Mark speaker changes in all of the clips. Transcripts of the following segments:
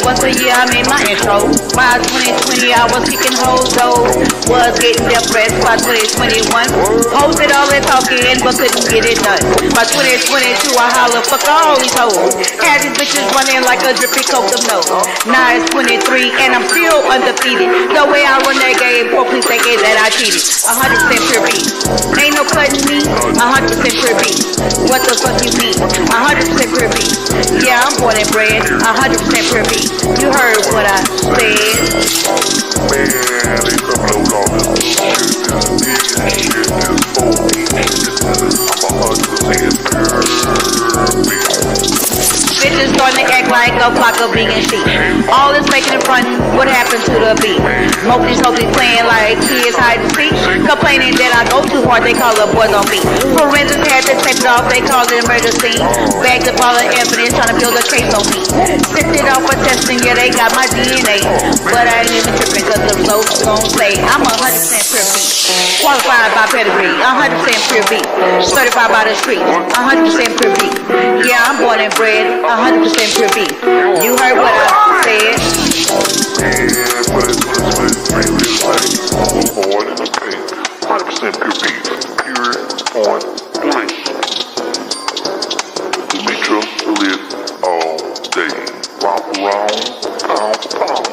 Speaker 1: Was the year I made my intro. By 2020 I was kicking hoes though. Was getting depressed by 2021. Hoes did all that talking but couldn't get it done. By 2022 I holler fuck all these hoes. Had these bitches running like a drippy coke of nose. Now it's 23 and I'm still undefeated. The way I run that game, poor please thinking that I cheated. 100% pure beat. Ain't no cutting me. 100% pure beat. What the fuck you mean? 100% pure beat. Yeah, I'm born and bred. 100% pure beat. You heard what I said.
Speaker 2: Man, they coming out all this shit, I'm 100% pure.
Speaker 1: Bitches starting to act like a flock of vegan sheep. All this making it fun, what happened to the beat? Mopies playing like kids hide and seek. Complaining that I go too hard, they call the boys on me. Forensics had to tape it off, they called it emergency. Bagged up all the evidence, trying to build a case on me. Sent it off for testing, yeah, they got my DNA. But I ain't even tripping, cause the results gon' say I'm 100% pure beat. Qualified by pedigree, 100% pure beat. Certified by the street, 100% pure beat. Yeah, I'm born and bred, 100% pure beat. You heard what I said.
Speaker 2: Yeah, but it's really like born in the paint. 100% pure beat. Pure on blank. demetralitALLday. Romp around, pound for pound.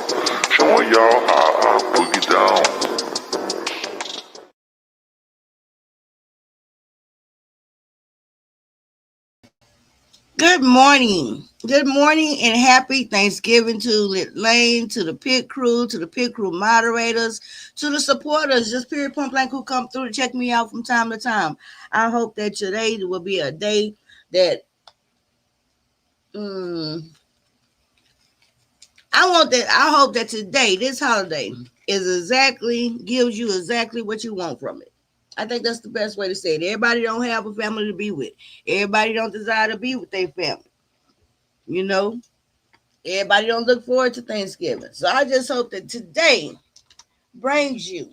Speaker 2: Showing y'all how I boogie down.
Speaker 3: Good morning. Good morning and happy Thanksgiving to Lit Lane, to the pit crew, to the pit crew moderators, to the supporters, just period point blank who come through to check me out from time to time. I hope that today will be a day that I hope that today, this holiday, gives you exactly what you want from it. I think that's the best way to say it. Everybody don't have a family to be with. Everybody don't desire to be with their family. You know, everybody don't look forward to Thanksgiving. So I just hope that today brings you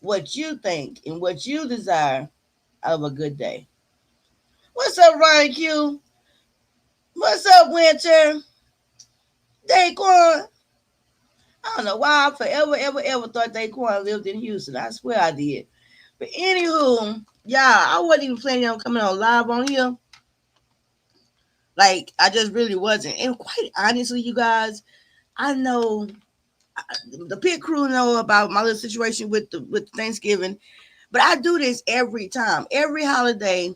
Speaker 3: what you think and what you desire of a good day. What's up, Ryan Q? What's up, Winter? Daquan? I don't know why I ever thought Daquan lived in Houston. I swear I did. But anywho, y'all, I wasn't even planning on coming on live on here. Like, I just really wasn't. And quite honestly, you guys, I know the pit crew know about my little situation with Thanksgiving, but I do this every time, every holiday,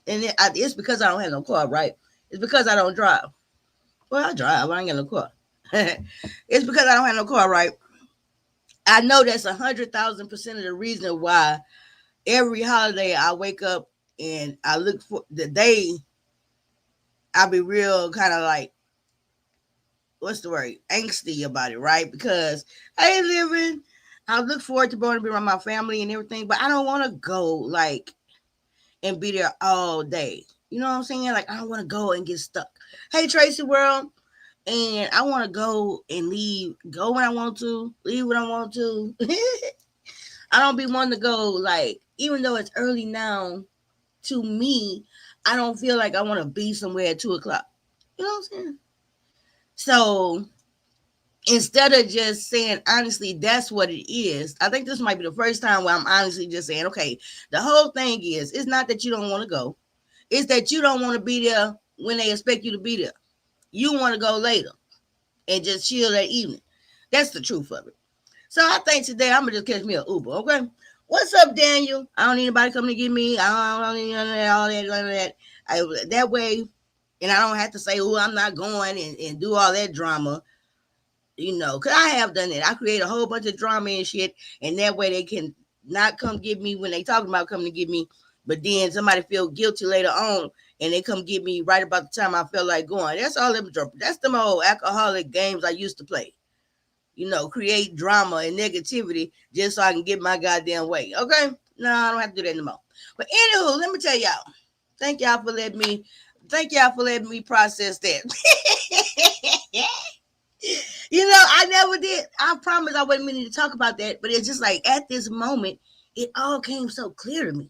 Speaker 3: and it's because I don't have no car, right? It's because I don't drive. Well, I drive, I ain't got no car. It's because I don't have no car, right? I know that's 100,000% of the reason why every holiday I wake up and I look for the day. I'll be real kind of like, what's the word? Angsty about it, right? Because I ain't living. I look forward to going to be around my family and everything, but I don't want to go like and be there all day. You know what I'm saying? Like, I don't want to go and get stuck. Hey, Tracy World. And I want to go and leave, go when I want to, leave when I want to. I don't be wanting to go, like, even though it's early now, to me, I don't feel like I want to be somewhere at 2 o'clock. You know what I'm saying? So instead of just saying, honestly, that's what it is, I think this might be the first time where I'm honestly just saying, okay, the whole thing is, it's not that you don't want to go. It's that you don't want to be there when they expect you to be there. You want to go later and just chill that evening. That's the truth of it. So I think today I'm going to just catch me an Uber, okay? What's up, Daniel? I don't need anybody coming to get me. I don't need none of that, all that. That way, and I don't have to say, oh, I'm not going and do all that drama, you know, because I have done it. I create a whole bunch of drama and shit, and that way they can not come get me when they talking about coming to get me, but then somebody feel guilty later on, and they come get me right about the time I feel like going. That's all them. That's them old alcoholic games I used to play. You know, create drama and negativity just so I can get my goddamn way. Okay? No, I don't have to do that anymore. But anywho, let me tell y'all. Thank y'all for letting me process that. I never did. I promise I wasn't meaning to talk about that, but it's just like at this moment, it all came so clear to me.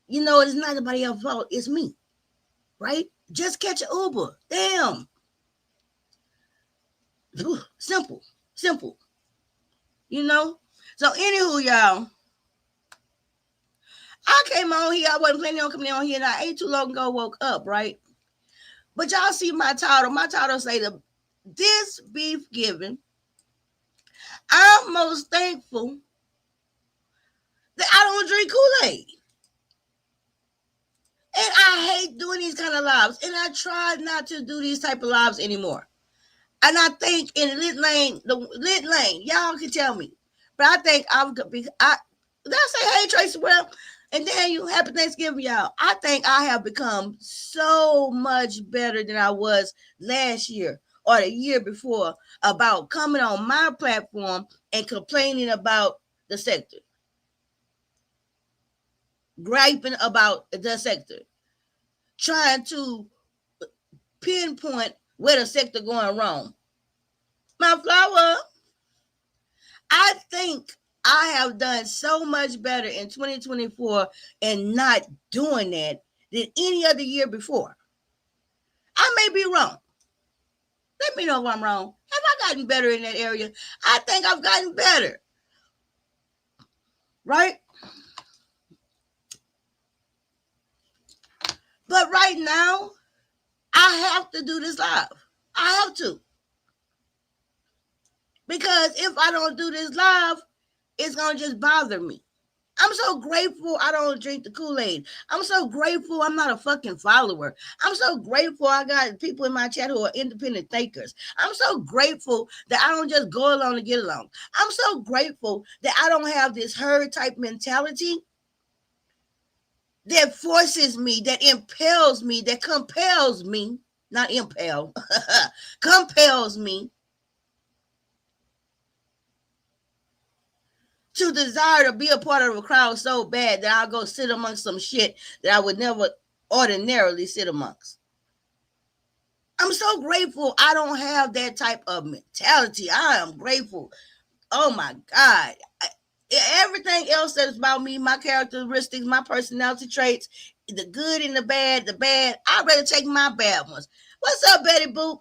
Speaker 3: It's not anybody else's fault. It's me, right? Just catch an Uber. Damn. Simple. So anywho, y'all, I came on here. I wasn't planning on coming on here, and I ate too long ago, woke up, right? But y'all see my title. My title say this beef giving. I'm most thankful that I don't drink Kool Aid. And I hate doing these kind of lives. And I try not to do these type of lives anymore. And I think in the lit lane, y'all can tell me. But I think did I say hey Tracy? Well, and then you happy Thanksgiving, y'all. I think I have become so much better than I was last year or the year before about coming on my platform and complaining about the sector. Griping about the sector. Trying to pinpoint where the sector going wrong. My flower, I think I have done so much better in 2024 and not doing that than any other year before. I may be wrong. Let me know if I'm wrong. Have I gotten better in that area? I think I've gotten better. Right? But right now, I have to do this live. I have to. Because if I don't do this live, it's going to just bother me. I'm so grateful I don't drink the Kool Aid. I'm so grateful I'm not a fucking follower. I'm so grateful I got people in my chat who are independent thinkers. I'm so grateful that I don't just go along to get along. I'm so grateful that I don't have this herd type mentality that forces me, that impels me, that compels me, not impel, compels me to desire to be a part of a crowd so bad that I'll go sit amongst some shit that I would never ordinarily sit amongst. I'm so grateful I don't have that type of mentality. I am grateful. Oh my God. Everything else that is about me, my characteristics, my personality traits, the good and the bad, I'd rather take my bad ones. What's up, Betty Boop?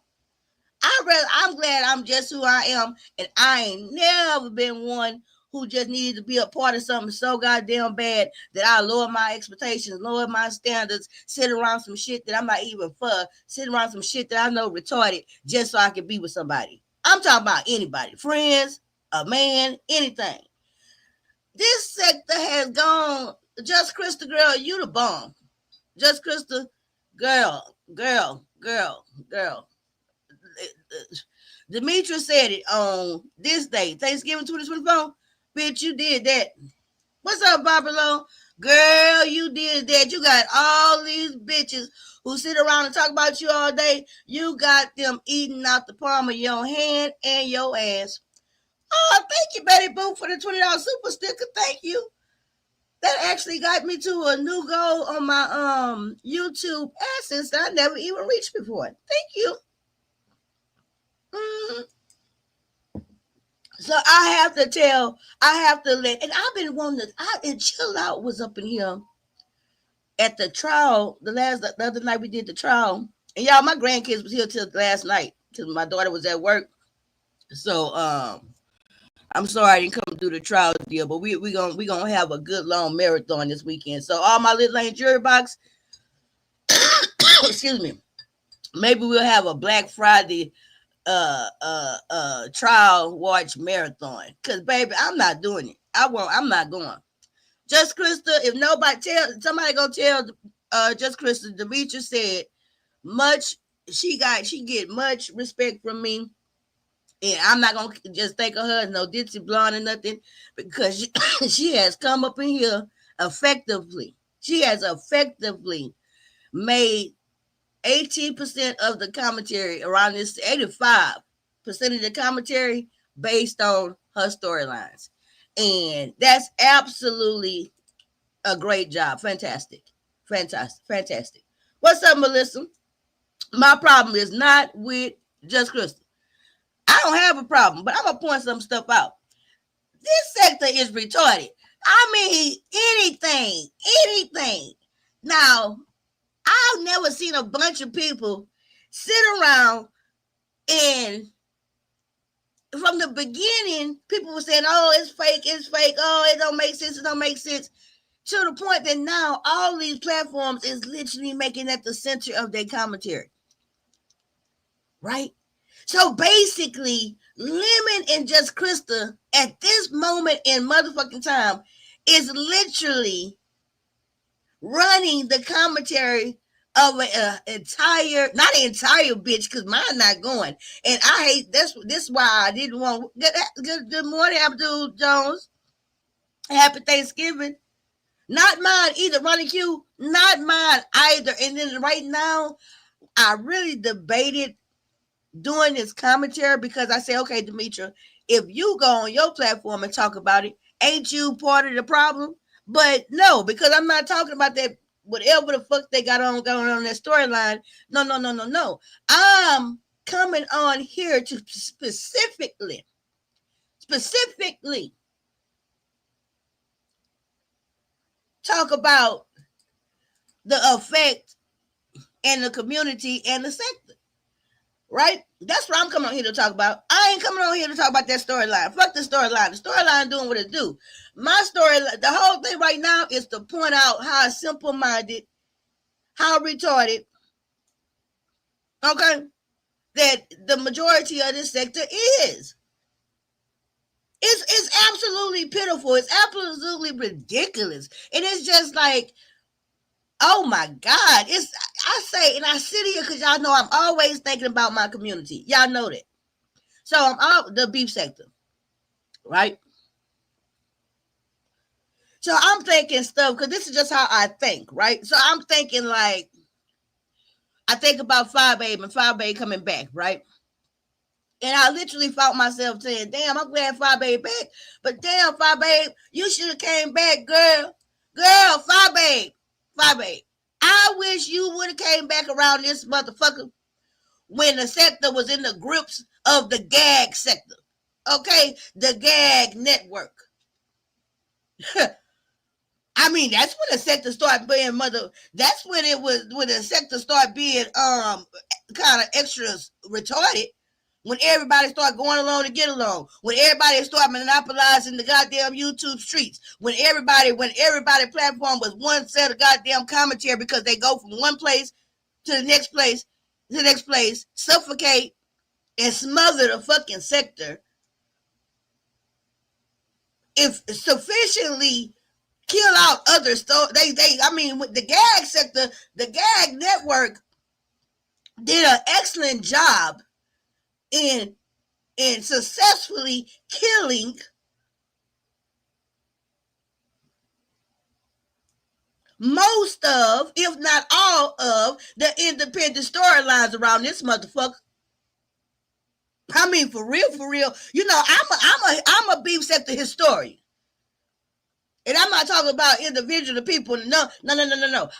Speaker 3: I'm glad I'm just who I am, and I ain't never been one who just needed to be a part of something so goddamn bad that I lower my expectations, lower my standards, sit around some shit that I'm not even for, sit around some shit that I know retarded just so I can be with somebody. I'm talking about anybody, friends, a man, anything. This sector has gone, Just Krista, girl, you the bomb. Just Krista, girl. Demetra said it on this day, Thanksgiving 2024. Bitch, you did that. What's up, Barbara? Girl, you did that. You got all these bitches who sit around and talk about you all day. You got them eating out the palm of your hand and your ass. Oh, thank you, Betty Boo, for the $20 super sticker. Thank you. That actually got me to a new goal on my YouTube AdSense that I never even reached before. Thank you. So I have to let, and I've been wanting to, and Chill Out was up in here at the trial, the other night we did the trial. And y'all, my grandkids was here till last night because my daughter was at work. So I'm sorry I didn't come do the trial deal, but we gonna have a good long marathon this weekend. So all my Little Lane jury box, excuse me, maybe we'll have a Black Friday trial watch marathon. Cause baby, I'm not doing it. I'm not going. Just Krista, if somebody gonna tell Just Krista, Demetra said she get much respect from me. And I'm not gonna just think of her as no ditzy blonde or nothing, because she has come up in here effectively. She has effectively made 18% of the commentary around this, 85% of the commentary based on her storylines. And that's absolutely a great job. Fantastic. Fantastic. What's up, Melissa? My problem is not with Just Crystal. I don't have a problem, but I'm going to point some stuff out. This sector is retarded. I mean, anything. Now, I've never seen a bunch of people sit around and from the beginning, people were saying, oh, it's fake. Oh, it don't make sense. To the point that now all these platforms is literally making that the center of their commentary. Right? So basically, Lemon and Just Krista at this moment in motherfucking time is literally running the commentary of an entire, not an entire bitch, because mine not going. And I hate this is why I didn't want good morning, Abdul Jones. Happy Thanksgiving. Not mine either, Ronnie Q. Not mine either. And then right now, I really debated doing this commentary because I say, okay, Demetra, if you go on your platform and talk about it, ain't you part of the problem? But no, because I'm not talking about that, whatever the fuck they got on going on that storyline. No. I'm coming on here to specifically talk about the effect in the community and the sector. Right? That's what I'm coming on here to talk about. I ain't coming on here to talk about that storyline. Fuck the storyline. The storyline doing what it do. My story, the whole thing right now is to point out how simple-minded, how retarded, okay, that the majority of this sector is. It's absolutely pitiful. It's absolutely ridiculous. And it's just like, oh my God. I say, and I sit here because y'all know I'm always thinking about my community. Y'all know that. So I'm out the beef sector, right? So I'm thinking stuff, because this is just how I think, right? So I'm thinking like, I think about 5Babe and 5Babe coming back, right? And I literally found myself saying, damn, I'm glad 5Babe back. But damn, 5Babe, you should have came back, girl. 5Babe. I wish you would have came back around this motherfucker when the sector was in the grips of the gag sector. Okay? The gag network. I mean, that's when the sector started being that's when the sector started being kind of extra retarded. When everybody started going along to get along, when everybody started monopolizing the goddamn YouTube streets, when everybody platform was one set of goddamn commentary, because they go from one place to the next place, suffocate and smother the fucking sector. If sufficiently kill out other stuff, with the gag sector, the gag network did an excellent job in successfully killing most of, if not all of, the independent storylines around this motherfucker. I mean, for real. You know, I'm a beef sector historian. And I'm not talking about individual people. No.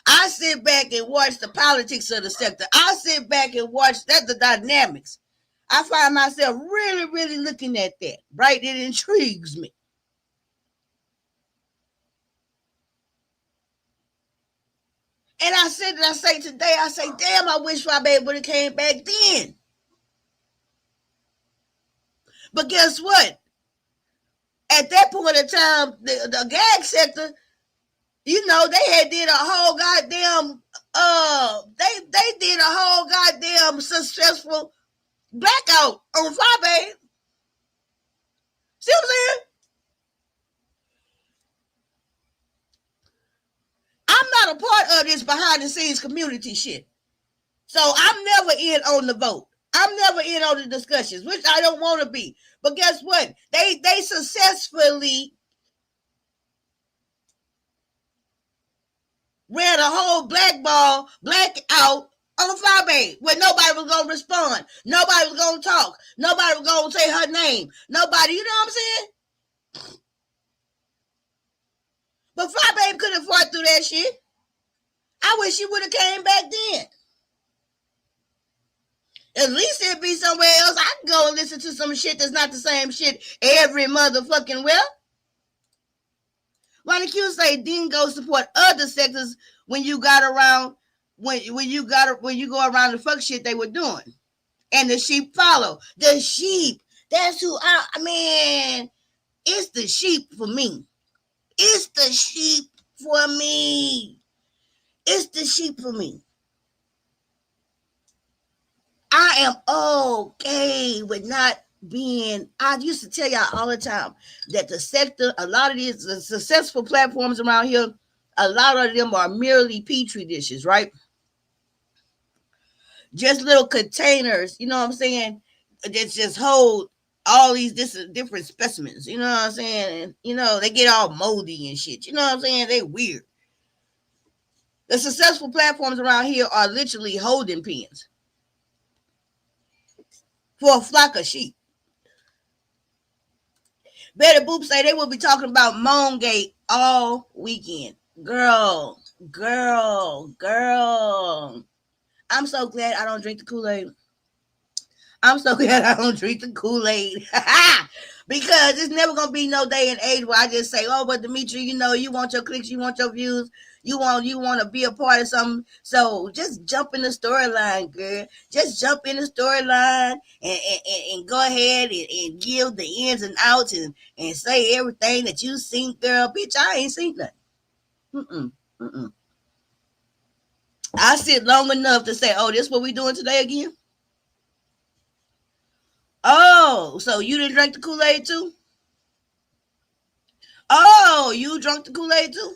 Speaker 3: I sit back and watch the politics of the sector. I sit back and watch the dynamics. I find myself really, really looking at that, right? It intrigues me. And I say today, damn, I wish my baby would have came back then. But guess what? At that point in time, the gag sector, you know, they had did a whole goddamn, they did a whole goddamn successful blackout on 5Babe. See what I'm saying? I'm not a part of this behind the scenes community shit. So I'm never in on the vote. I'm never in on the discussions, which I don't want to be. But guess what? They successfully ran a whole blackout on 5Babe where nobody was going to respond. Nobody was going to talk. Nobody was going to say her name. Nobody, you know what I'm saying? But Fly Babe couldn't fought through that shit. I wish she would have came back then. At least it'd be somewhere else. I can go and listen to some shit that's not the same shit every motherfucking well. Ronnie Q say dingo support other sectors when you got around when you go around the fuck shit they were doing. And the sheep follow. The sheep. That's who I mean, it's the sheep for me. It's the sheep for me. It's the sheep for me. I am okay with not being. I used to tell y'all all the time that the sector, a lot of these the successful platforms around here, a lot of them are merely petri dishes, right? Just little containers, you know what I'm saying? That just hold all these different specimens, you know what I'm saying? And, you know, they get all moldy and shit, you know what I'm saying? They weird. The successful platforms around here are literally holding pens for a flock of sheep. Betty Boop say they will be talking about Moangate all weekend. Girl. I'm so glad I don't drink the Kool Aid. I'm so glad I don't drink the Kool Aid. Because it's never going to be no day and age where I just say, oh, but Demetri, you know, you want your clicks, you want your views, you want to be a part of something. So just jump in the storyline, girl. Just jump in the storyline and go ahead and give the ins and outs and say everything that you seen, girl. Bitch, I ain't seen nothing. I sit long enough to say, oh, this what we doing today again? Oh, so you didn't drink the Kool Aid too? Oh, you drunk the Kool Aid too?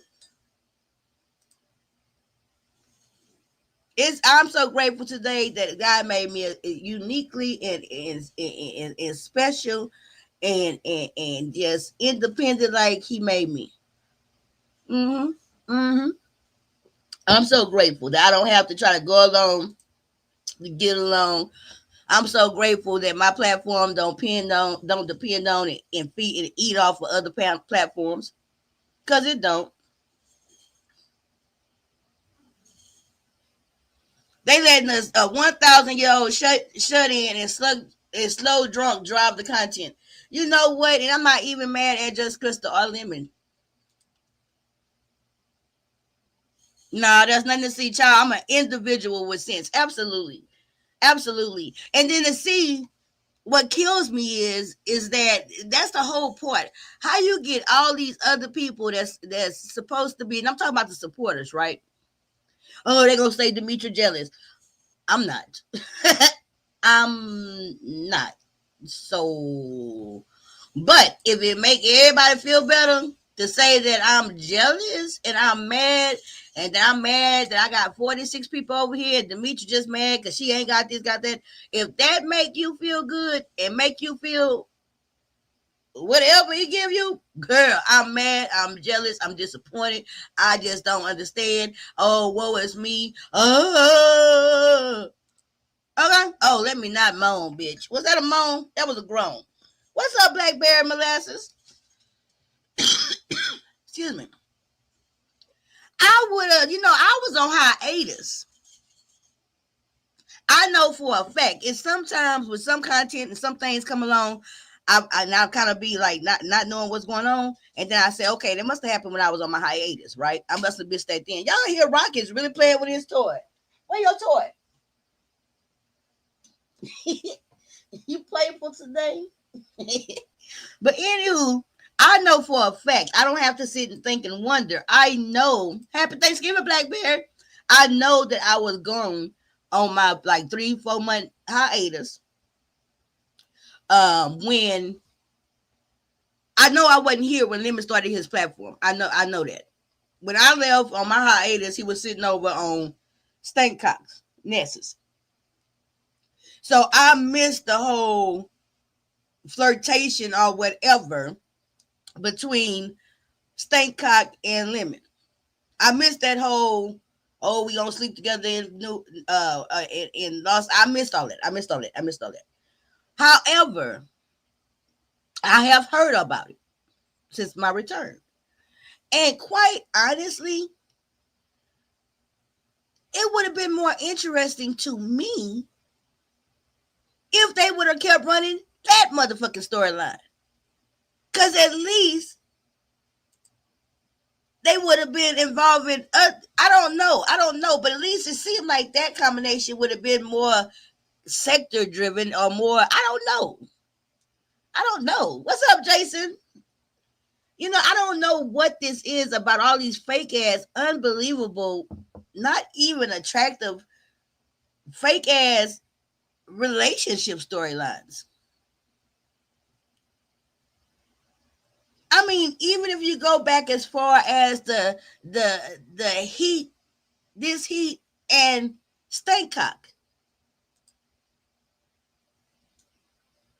Speaker 3: I'm so grateful today that God made me uniquely and special and just independent like He made me. I'm so grateful that I don't have to try to go along to get along. I'm so grateful that my platform don't depend on it and feed and eat off of other platforms, because it don't. They letting us a 1,000-year-old shut in and slow drunk drive the content. You know what? And I'm not even mad at Just Crystal or Lemon. Nah, there's nothing to see, child. I'm an individual with sense. Absolutely. And then to see what kills me is that's the whole part. How you get all these other people that's supposed to be, and I'm talking about the supporters, right? Oh, they're gonna say Demetri jealous. I'm not. I'm not. So, but if it make everybody feel better to say that I'm jealous and I'm mad, and that I'm mad that I got 46 people over here, and Demetri just mad because she ain't got this, got that. If that make you feel good and make you feel whatever he give you, girl, I'm mad, I'm jealous, I'm disappointed. I just don't understand. Oh, woe is me. Oh. Okay. Oh, let me not moan, bitch. Was that a moan? That was a groan. What's up, Blackberry Molasses? Excuse me. I would have, I was on hiatus. I know for a fact. It's sometimes with some content and some things come along, I now kind of be like not knowing what's going on. And then I say, okay, that must have happened when I was on my hiatus, right? I must have missed that then. Y'all hear Rocket's really playing with his toy. Where your toy? You playful today? But anywho, I know for a fact, I don't have to sit and think and wonder. I know, happy Thanksgiving, Blackberry. I know that I was gone on my like 3-4 month hiatus. When I know I wasn't here when Lemon started his platform. I know that. When I left on my hiatus, he was sitting over on Stankcock's Nessus. So I missed the whole flirtation or whatever between Stankcock and Lemon. I missed that whole, oh, we gonna sleep together in Lost. I missed all that. However, I have heard about it since my return. And quite honestly, it would have been more interesting to me if they would have kept running that motherfucking storyline. Because at least they would have been involving, I don't know, but at least it seemed like that combination would have been more sector driven or more, I don't know. What's up, Jason? I don't know what this is about all these fake ass, unbelievable, not even attractive, fake ass relationship storylines. I mean, even if you go back as far as the heat, this heat and Stankock,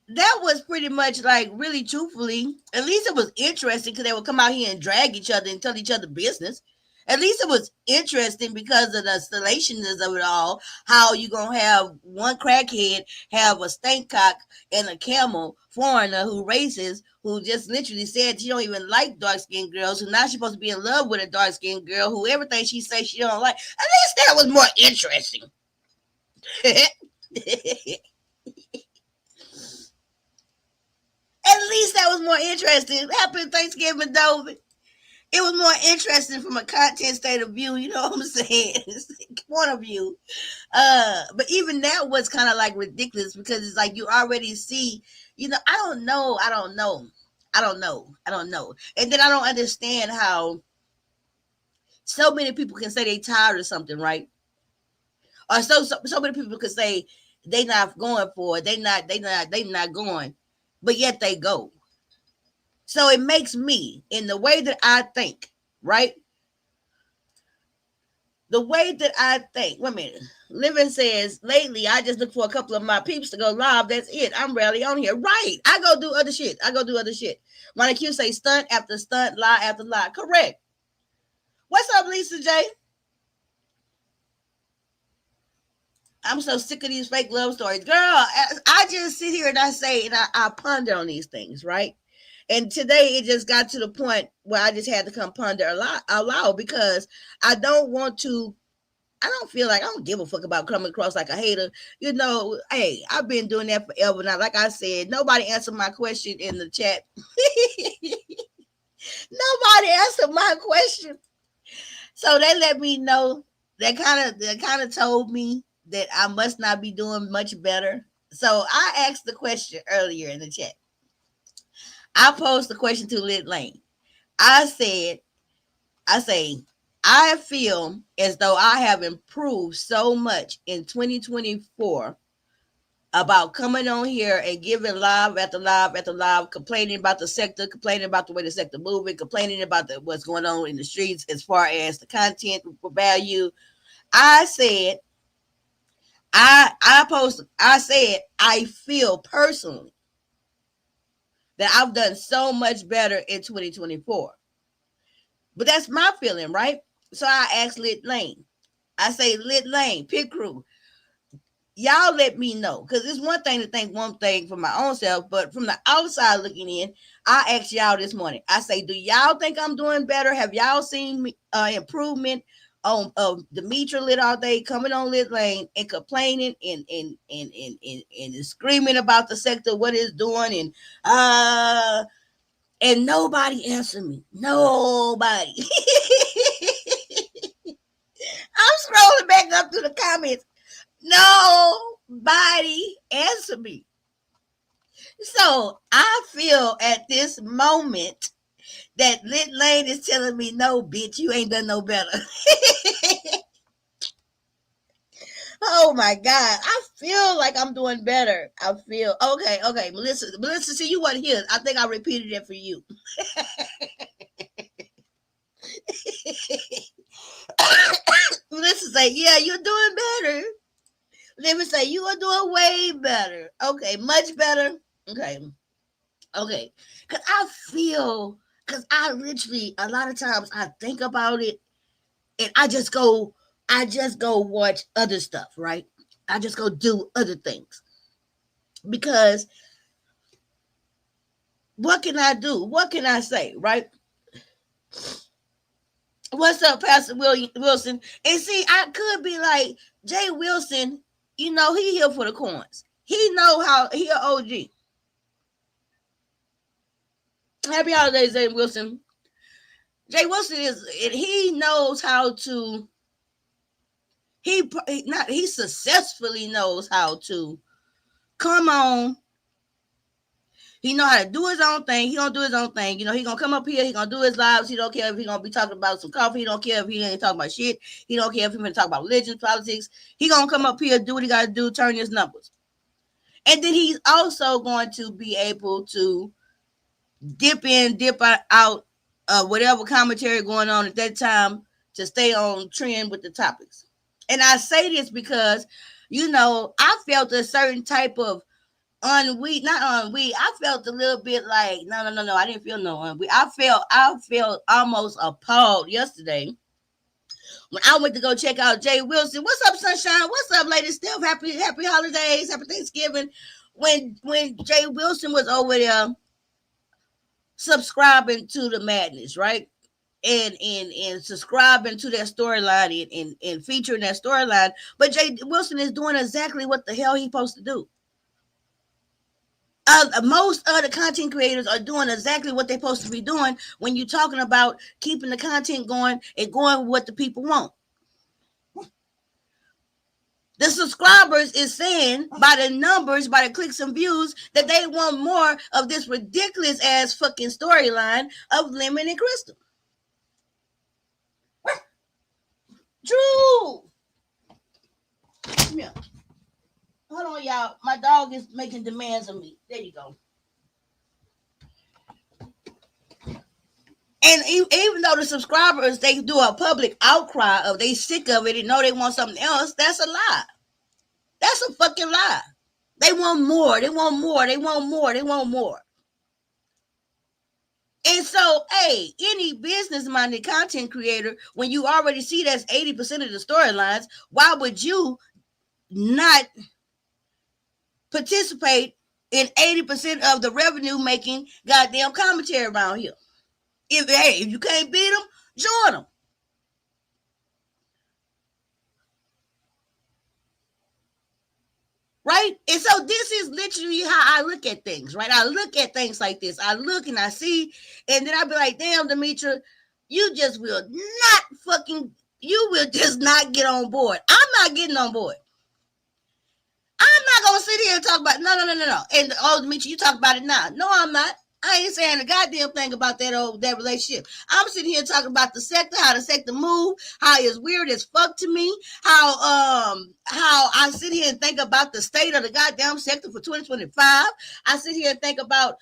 Speaker 3: that was pretty much like, really truthfully, at least it was interesting because they would come out here and drag each other and tell each other business. At least it was interesting because of the salaciousness of it all. How you gonna have one crackhead have a Stankock and a camel foreigner who racist, who just literally said she don't even like dark-skinned girls, who now she's supposed to be in love with a dark-skinned girl who everything she says she don't like. At least that was more interesting. At least that was more interesting. Happy Thanksgiving, Dover. It was more interesting from a content state of view, you know what I'm saying? Point of view. But even that was kind of like ridiculous because it's like you already see, I don't know. And then I don't understand how so many people can say they tired of something, right? Or so many people can say they not going for it, they not going, but yet they go. So it makes me, in the way that I think, right? The way that I think. Wait a minute. Living says, lately, I just look for a couple of my peeps to go live. That's it. I'm rarely on here. Right. I go do other shit. Monica Q say stunt after stunt, lie after lie. Correct. What's up, Lisa J? I'm so sick of these fake love stories. Girl, I just sit here and I say, and I ponder on these things, right? And today it just got to the point where I just had to come ponder out loud because I don't feel like I don't give a fuck about coming across like a hater. Hey, I've been doing that forever now. Like I said, nobody answered my question in the chat. Nobody answered my question. So they let me know. They kind of told me that I must not be doing much better. So I asked the question earlier in the chat. I posed the question to Lit Lane. I say, I feel as though I have improved so much in 2024 about coming on here and giving live after live after live, complaining about the sector, complaining about the way the sector moving, complaining about what's going on in the streets as far as the content value. I said, I said, I feel personally that I've done so much better in 2024. But that's my feeling, right? So I asked Lit Lane. I say, Lit Lane, Pit Crew, y'all let me know. Because it's one thing to think one thing for my own self, but from the outside looking in, I asked y'all this morning. I say, do y'all think I'm doing better? Have y'all seen me, improvement on demetralitALLday coming on Lit Lane and complaining and screaming about the sector, what it's doing, and nobody answered me. Nobody. I'm scrolling back up through the comments. Nobody answered me. So I feel at this moment that Lit Lane is telling me, no, bitch, you ain't done no better. Oh my God. I feel like I'm doing better. I feel okay. Melissa, see, you wasn't here. I think I repeated it for you. Melissa say, yeah, you're doing better. Let me say, you are doing way better. Okay, much better. Okay. Because I literally, a lot of times I think about it and I just go watch other stuff, right? I just go do other things. Because what can I do? What can I say, right? What's up, Pastor Wilson? And see, I could be like Jay Wilson. You know, he here for the coins. He know how he a OG. Happy holidays, Jay Wilson. Jay Wilson he knows how to. He successfully knows how to come on. He know how to do his own thing. He gonna do his own thing. You know, he gonna come up here. He gonna do his lives. He don't care if he gonna be talking about some coffee. He don't care if he ain't talking about shit. He don't care if he gonna talk about religion, politics. He gonna come up here, do what he gotta do, turn his numbers. And then he's also going to be able to dip in, dip out whatever commentary going on at that time to stay on trend with the topics. And I say this because, you know, I felt a certain type of not ennui. I felt a little bit like, no. I didn't feel no ennui. I felt almost appalled yesterday when I went to go check out Jay Wilson. What's up, Sunshine? What's up, Lady Steph? Happy holidays, happy Thanksgiving. When Jay Wilson was over there subscribing to the madness, right? And subscribing to that storyline and featuring that storyline. But Jay Wilson is doing exactly what the hell he's supposed to do. Most other content creators are doing exactly what they're supposed to be doing when you're talking about keeping the content going and going with what the people want. The subscribers is saying by the numbers, by the clicks and views, that they want more of this ridiculous ass fucking storyline of Lemon and Crystal. Drew! Come here. Hold on, y'all. My dog is making demands of me. There you go. And even though the subscribers, they do a public outcry of they sick of it and know they want something else, that's a lie. That's a fucking lie. They want more. They want more. They want more. They want more. And so, hey, any business-minded content creator, when you already see that's 80% of the storylines, why would you not participate in 80% of the revenue-making goddamn commentary around here? If you can't beat them, join them. Right? And so this is literally how I look at things, right? I look at things like this. I look and I see, and then I'll be like, damn, Demetra, you just will just not get on board. I'm not getting on board. I'm not going to sit here and talk about, no. And, Demetra, you talk about it now. No, I'm not. I ain't saying a goddamn thing about that relationship. I'm sitting here talking about the sector, how the sector move, how it's weird as fuck to me, how I sit here and think about the state of the goddamn sector for 2025. I sit here and think about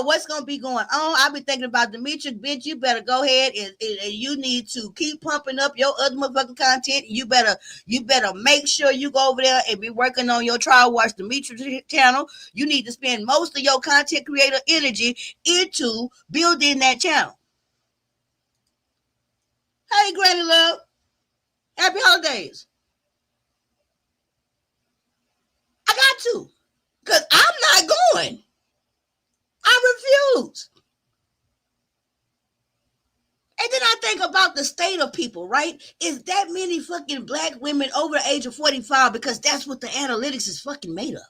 Speaker 3: what's gonna be going on. I be thinking about Demetra, bitch. You better go ahead and you need to keep pumping up your other motherfucking content. You better make sure you go over there and be working on your Trial Watch Demetra channel. You need to spend most of your content creator energy into building that channel. Hey, Granny Love. Happy holidays. I got to, because I'm not going. I refuse. And then I think about the state of people, right? Is that many fucking black women over the age of 45? Because that's what the analytics is fucking made of.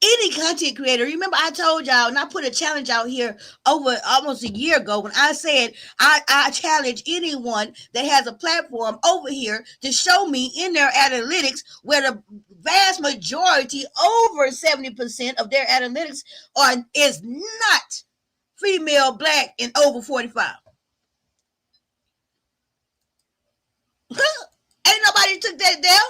Speaker 3: Any content creator, remember I told y'all, and I put a challenge out here over almost a year ago when I said I challenge anyone that has a platform over here to show me in their analytics where the vast majority, over 70% of their analytics is not female, black, and over 45. Ain't nobody took that down.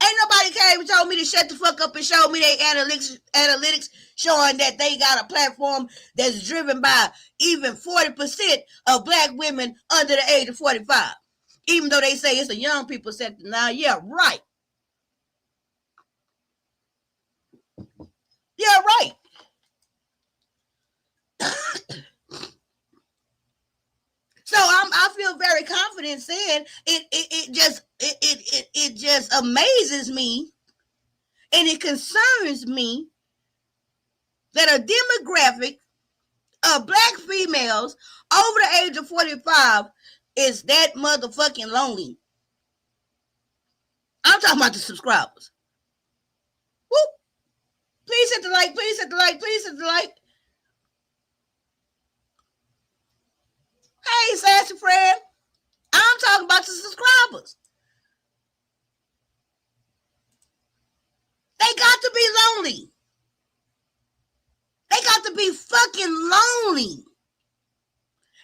Speaker 3: Ain't nobody came and told me to shut the fuck up and show me their analytics showing that they got a platform that's driven by even 40% of black women under the age of 45. Even though they say it's a young people sector now. Yeah, right. Yeah, right. So I feel very confident saying it just amazes me and it concerns me that a demographic of black females over the age of 45 is that motherfucking lonely. I'm talking about the subscribers. Whoop. Please hit the like, please hit the like, please hit the like. Hey, sassy friend. I'm talking about the subscribers. They got to be lonely. They got to be fucking lonely.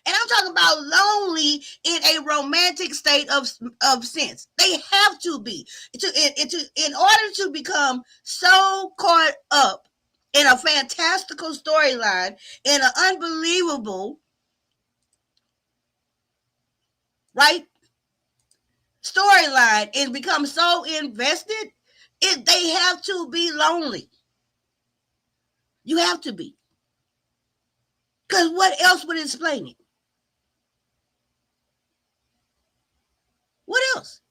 Speaker 3: And I'm talking about lonely in a romantic state of sense. They have to be. In order to become so caught up in a fantastical storyline, in an unbelievable, right, storyline, and become so invested, they have to be lonely. You have to be. Because what else would explain it? What else?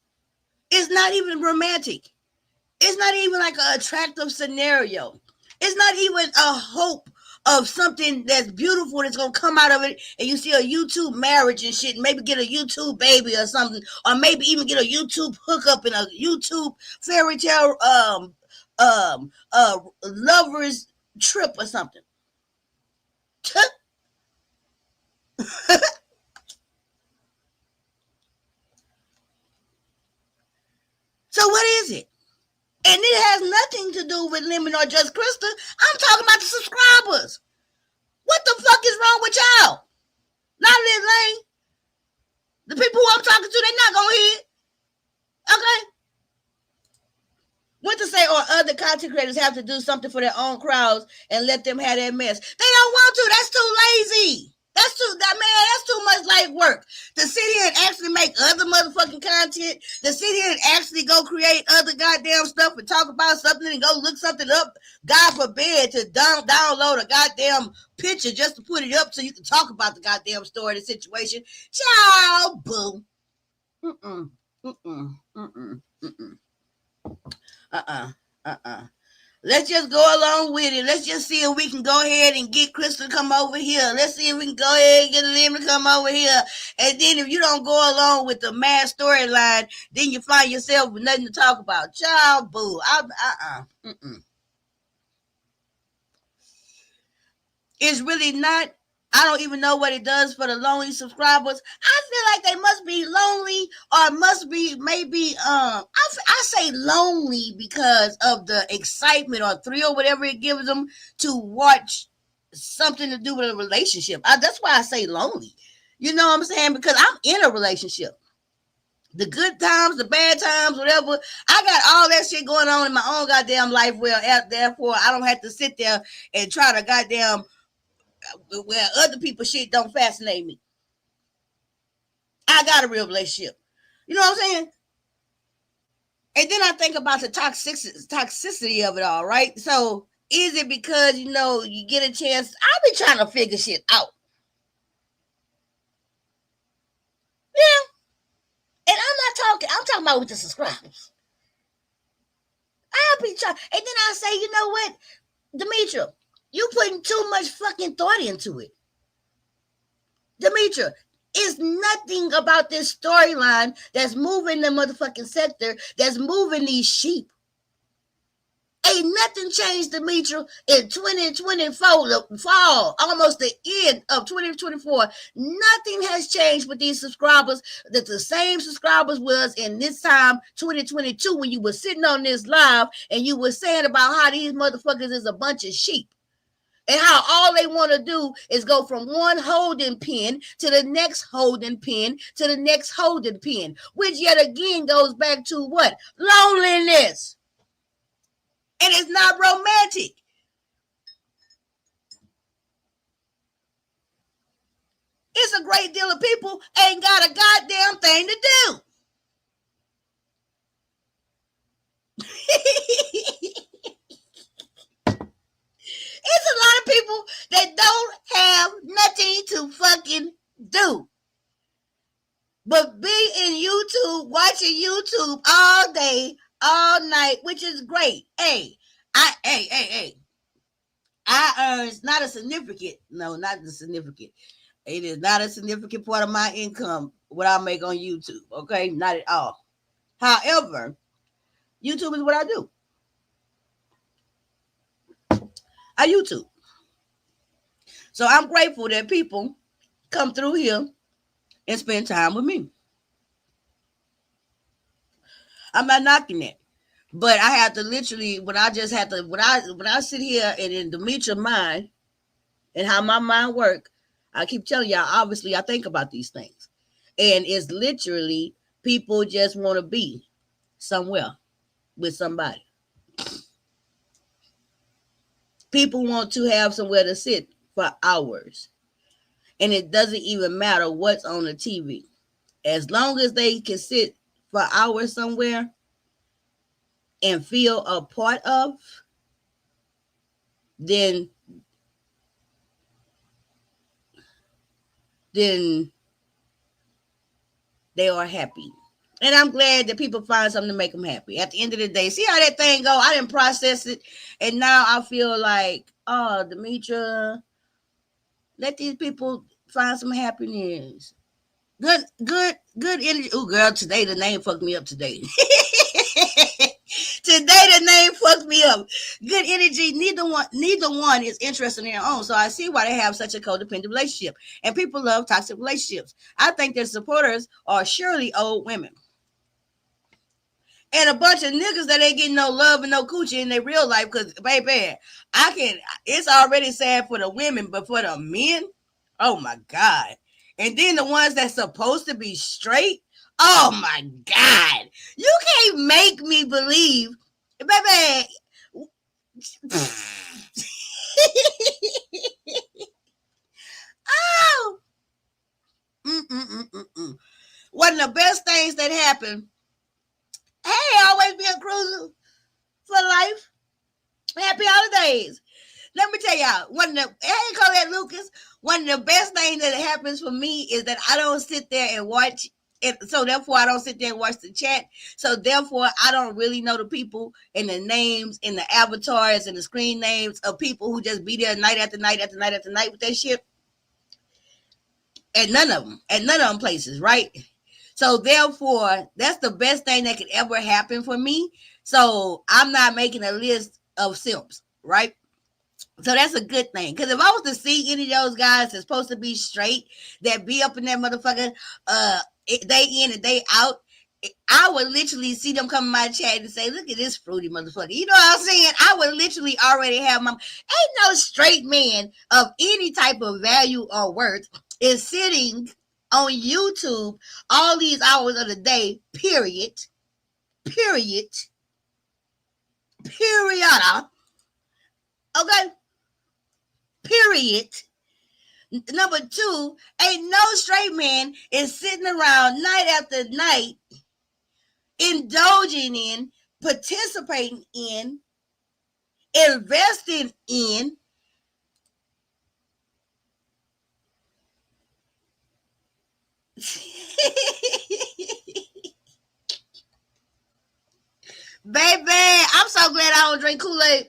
Speaker 3: It's not even romantic. It's not even like an attractive scenario. It's not even a hope of something that's beautiful that's going to come out of it, and you see a YouTube marriage and shit, and maybe get a YouTube baby or something, or maybe even get a YouTube hookup and a YouTube fairy tale lovers trip or something. So what is it? And it has nothing to do with Lemon or Just Krista. I'm talking about the subscribers. What the fuck is wrong with y'all? Not Liz Lane. The people who I'm talking to, they're not gonna hear it. Okay? What to say, or other content creators have to do something for their own crowds and let them have that mess. They don't want to. That's too lazy. That's too much like work. To sit here and actually make other motherfucking content, to sit here and actually go create other goddamn stuff and talk about something and go look something up, God forbid, to download a goddamn picture just to put it up so you can talk about the goddamn story, the situation. Ciao, boo. Let's just go along with it. Let's just see if we can go ahead and get Crystal to come over here. Let's see if we can go ahead and get them to come over here. And then if you don't go along with the mad storyline, then you find yourself with nothing to talk about. Child, boo. It's really not. I don't even know what it does for the lonely subscribers. I feel like they must be lonely, or must be maybe I say lonely because of the excitement or thrill, whatever it gives them to watch something to do with a relationship. That's why I say lonely. You know what I'm saying? Because I'm in a relationship. The good times, the bad times, whatever. I got all that shit going on in my own goddamn life. Well, therefore, I don't have to sit there and try to goddamn where other people's shit don't fascinate me. I got a real relationship. You know what I'm saying? And then I think about the toxicity of it all, right? So is it because, you get a chance? I'll be trying to figure shit out. Yeah. And I'm talking about with the subscribers. I'll be trying. And then I say, you know what, Demetra, you putting too much fucking thought into it. Demetra, it's nothing about this storyline that's moving the motherfucking sector, that's moving these sheep. Ain't nothing changed, Demetra, in 2024, the fall, almost the end of 2024. Nothing has changed with these subscribers. That the same subscribers was in this time, 2022, when you were sitting on this live and you were saying about how these motherfuckers is a bunch of sheep. And how all they want to do is go from one holding pen to the next holding pen to the next holding pen, which yet again goes back to what? Loneliness. And it's not romantic. It's a great deal of people ain't got a goddamn thing to do. It's a lot of people that don't have nothing to fucking do but be in YouTube, watching YouTube all day, all night, which is great. Hey. I earn not a significant, no, not the significant. It is not a significant part of my income what I make on YouTube. Okay, not at all. However, YouTube is what I do. I YouTube. So I'm grateful that people come through here and spend time with me. I'm not knocking it. But I have to literally when I just have to when I sit here and in Demetra mind and how my mind work, I keep telling y'all, obviously I think about these things. And it's literally people just want to be somewhere with somebody. People want to have somewhere to sit for hours. And it doesn't even matter what's on the TV. As long as they can sit for hours somewhere and feel a part of, then they are happy. And I'm glad that people find something to make them happy. At the end of the day, see how that thing go? I didn't process it. And now I feel like, oh, Demetra, let these people find some happiness. Good energy. Oh, girl, today the name fucked me up today. Today the name fucked me up. Good energy. Neither one is interested in their own. So I see why they have such a codependent relationship. And people love toxic relationships. I think their supporters are surely old women. And a bunch of niggas that ain't getting no love and no coochie in their real life. Because, baby, it's already sad for the women, but for the men, oh my God. And then the ones that's supposed to be straight, oh my God. You can't make me believe, baby. Oh. One of the best things that happened. Hey, always be a cruiser for life. Happy holidays. Let me tell y'all, hey, Colette Lucas, one of the best things that happens for me is that I don't sit there and watch it. So therefore, I don't sit there and watch the chat. So therefore, I don't really know the people and the names and the avatars and the screen names of people who just be there night after night after night after night with that shit. At none of them places, right? So therefore, that's the best thing that could ever happen for me. So I'm not making a list of simps, right? So that's a good thing. Because if I was to see any of those guys that's supposed to be straight, that be up in that motherfucker, day in and day out, I would literally see them come in my chat and say, look at this fruity motherfucker. You know what I'm saying? I would literally already have ain't no straight man of any type of value or worth is sitting on YouTube all these hours of the day, period. Okay? Period. Number two, ain't no straight man is sitting around night after night, indulging in, participating in, investing in baby, I'm so glad I don't drink Kool Aid.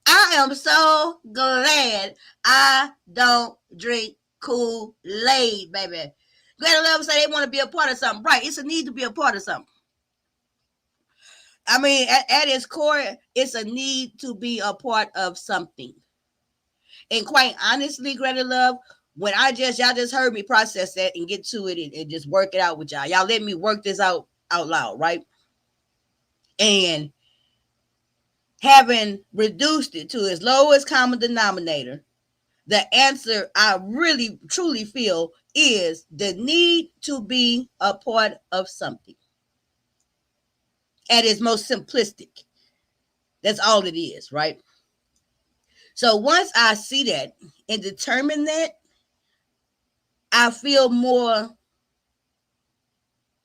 Speaker 3: I am so glad I don't drink Kool Aid, baby. Greta Love say they want to be a part of something. Right, it's a need to be a part of something. I mean, at its core, it's a need to be a part of something. And quite honestly, Greta Love, when y'all just heard me process that and get to it and just work it out with y'all. Y'all let me work this out loud, right? And having reduced it to its lowest common denominator, the answer I really truly feel is the need to be a part of something. At its most simplistic. That's all it is, right? So once I see that and determine that, I feel more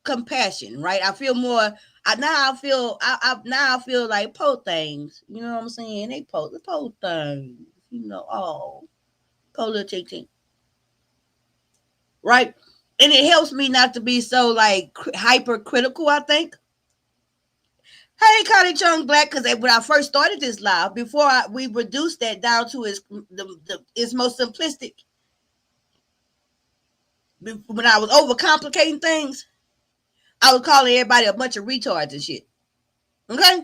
Speaker 3: compassion, right? I feel more. I feel like po things. You know what I'm saying? They po things. You know, oh, po little tick, right? And it helps me not to be so like hypercritical. I think Hey, Connie Chung Black, because when I first started this live, before we reduced that down to its most simplistic, when I was overcomplicating things, I was calling everybody a bunch of retards and shit. Okay?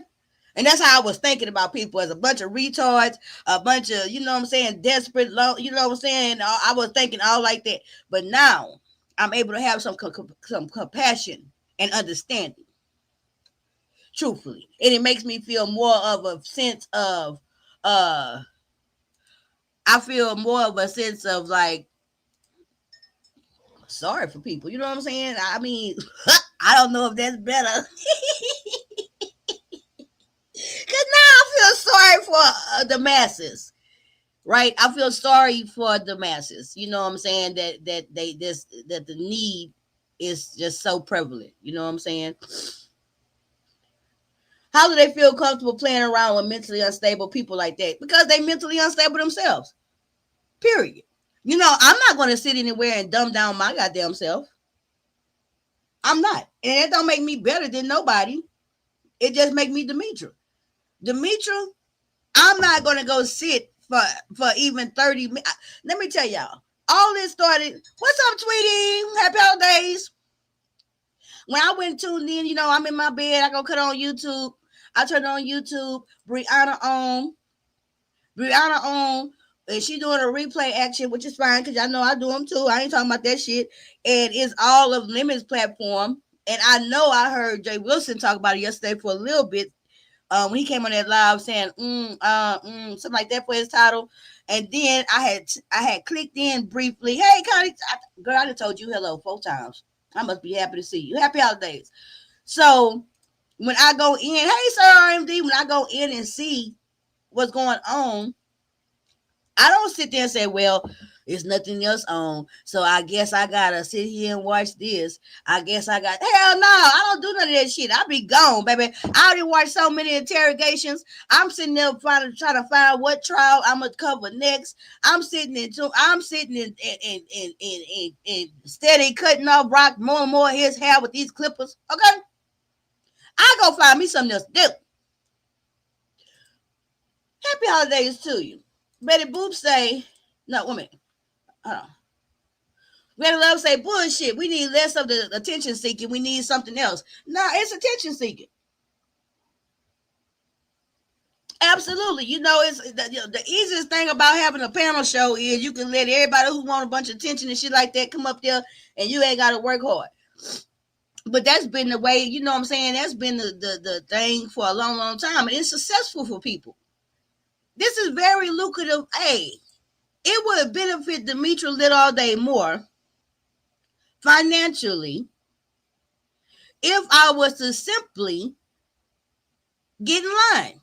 Speaker 3: And that's how I was thinking about people, as a bunch of retards, a bunch of, you know what I'm saying, desperate, you know what I'm saying? I was thinking all like that. But now I'm able to have some compassion and understanding, truthfully. And it makes me feel more of a sense of, I feel more of a sense of like, sorry for people. You know what I'm saying? I mean, I don't know if that's better. Because now I feel sorry for the masses, right? I feel sorry for the masses. You know what I'm saying? That the need is just so prevalent. You know what I'm saying? How do they feel comfortable playing around with mentally unstable people like that? Because they mentally unstable themselves. Period. You know, I'm not going to sit anywhere and dumb down my goddamn self. I'm not. And it don't make me better than nobody. It just make me Demetra. Demetra, I'm not going to go sit for even 30 minutes. Let me tell y'all. All this started, what's up, Tweety? Happy holidays. When I went tuned in, you know, I'm in my bed. I go cut on YouTube. I turn on YouTube. Brianna on. And she doing a replay action, which is fine because y'all know I do them too. I ain't talking about that shit. And it's all of Lemon's platform. And I know I heard Jay Wilson talk about it yesterday for a little bit. When he came on that live saying something like that for his title. And then I had clicked in briefly. Hey, Connie, girl, I done told you hello 4 times. I must be happy to see you. Happy holidays. So when I go in, hey, Sir RMD, when I go in and see what's going on, I don't sit there and say, well, there's nothing else on, so I guess I gotta sit here and watch this. I guess I got, hell no, I don't do none of that shit. I be gone, baby. I already watched so many interrogations. I'm sitting there trying to find what trial I'm gonna cover next. I'm sitting in steady cutting off Rock more and more of his hair with these clippers. Okay, I go find me something else to do. Happy holidays to you. Betty Boop say, no, wait a minute. Hold on. Betty Love say, bullshit. We need less of the attention seeking. We need something else. No, it's attention seeking. Absolutely. You know, it's the easiest thing about having a panel show is you can let everybody who want a bunch of attention and shit like that come up there and you ain't got to work hard. But that's been the way, you know what I'm saying? That's been the thing for a long, long time. And it's successful for people. This is very lucrative. Hey, it would benefit demetralitALLday more financially if I was to simply get in line.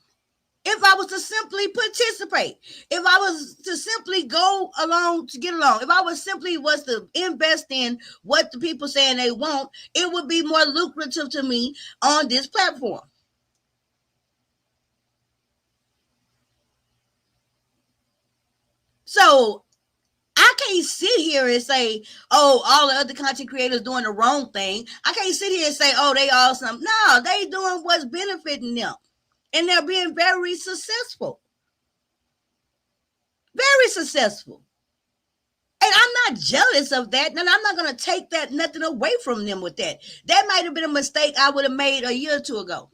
Speaker 3: If I was to simply participate. If I was to simply go along to get along. If I was to invest in what the people saying they want, it would be more lucrative to me on this platform. So I can't sit here and say, oh, all the other content creators doing the wrong thing. I can't sit here and say, oh, they awesome. No, they doing what's benefiting them. And they're being very successful. Very successful. And I'm not jealous of that. And I'm not going to take that nothing away from them with that. That might have been a mistake I would have made a year or two ago.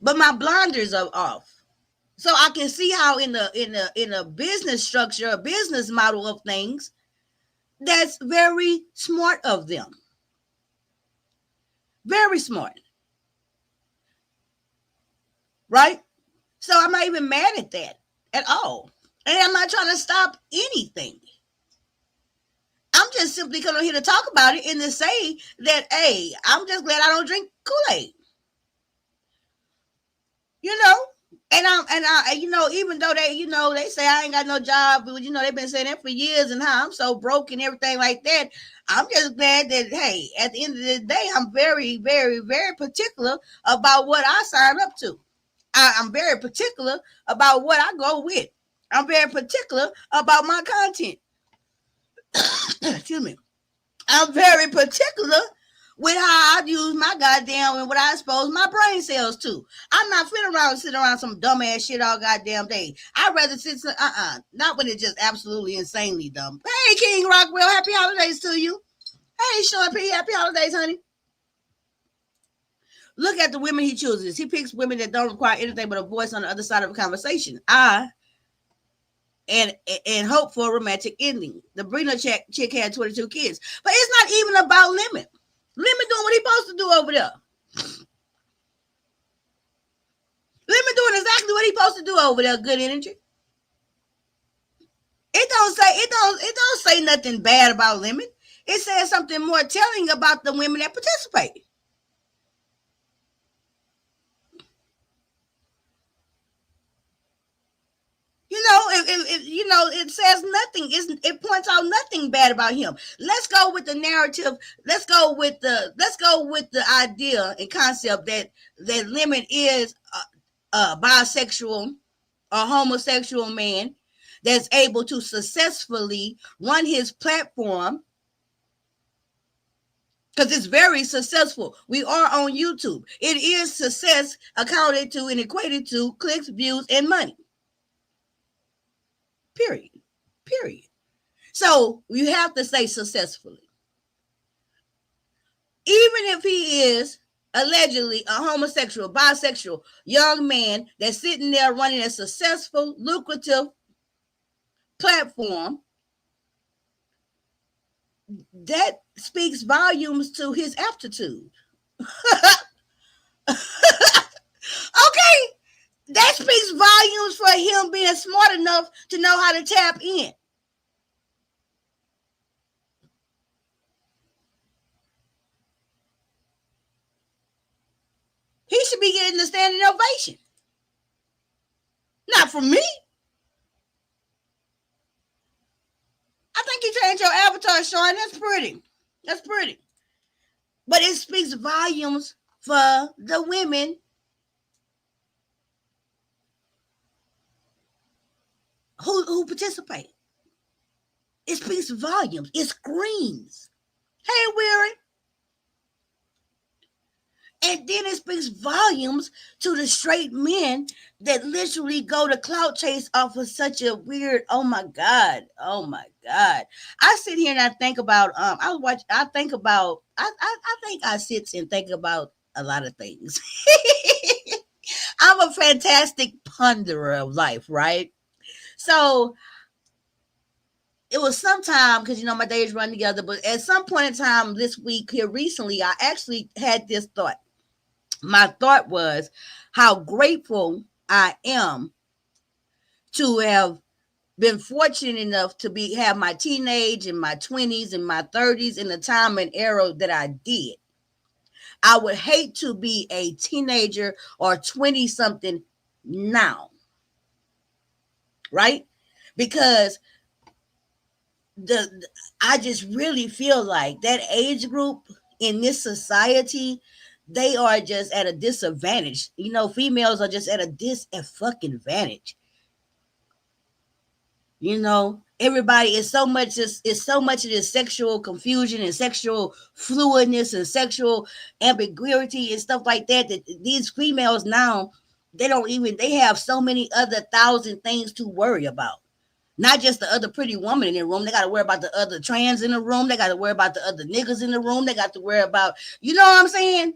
Speaker 3: But my blinders are off. So I can see how in a business structure, a business model of things, that's very smart of them. Very smart. Right? So I'm not even mad at that at all. And I'm not trying to stop anything. I'm just simply coming here to talk about it and to say that, hey, I'm just glad I don't drink Kool Aid. You know? And I, you know, even though they, you know, they say I ain't got no job, but you know, they've been saying that for years and how I'm so broke and everything like that. I'm just glad that, hey, at the end of the day, I'm very, very, very particular about what I sign up to. I'm very particular about what I go with. I'm very particular about my content. Excuse me. I'm very particular with how I use my goddamn and what I expose my brain cells to. I'm not sitting around some dumbass shit all goddamn day. I'd rather sit, not when it's just absolutely insanely dumb. Hey, King Rockwell, happy holidays to you. Hey, Sean P, happy holidays, honey. Look at the women he chooses. He picks women that don't require anything but a voice on the other side of a conversation. And hope for a romantic ending. The Brina chick had 22 kids. But it's not even about Lemon. Lemon doing what he's supposed to do over there. Lemon doing exactly what he's supposed to do over there. Good energy. It don't say nothing bad about Lemon. It says something more telling about the women that participate. It says nothing. It points out nothing bad about him. Let's go with the narrative. Let's go with the idea and concept that Lemon is a bisexual or homosexual man that's able to successfully run his platform, because it's very successful. We are on YouTube. It is success accounted to and equated to clicks, views, and money. Period. So you have to say successfully. Even if he is allegedly a homosexual, bisexual young man that's sitting there running a successful, lucrative platform, that speaks volumes to his aptitude. Okay, that speaks volumes for him being smart enough to know how to tap in. He should be getting a standing ovation. Not from me. I think you changed your avatar, Sean. That's pretty. But it speaks volumes for the women who participate. It speaks volumes. It screams. Hey, Weary. And then it speaks volumes to the straight men that literally go to clout chase off of such a weird, oh my God. I sit here and I think about, I think I sit and think about a lot of things. I'm a fantastic ponderer of life, right? So it was sometime, because my days run together, but at some point in time this week here recently, I actually had this thought. My thought was how grateful I am to have been fortunate enough to have my teenage and my 20s and my 30s in the time and era that I did. I would hate to be a teenager or 20 something now, right? Because I just really feel like that age group in this society, they are just at a disadvantage. Females are just at a fucking advantage. Everybody is so much of this sexual confusion and sexual fluidness and sexual ambiguity and stuff like that these females now, they have so many other thousand things to worry about. Not just the other pretty woman in the room. They got to worry about the other trans in the room. They got to worry about the other niggas in the room. They got to worry about, you know what I'm saying?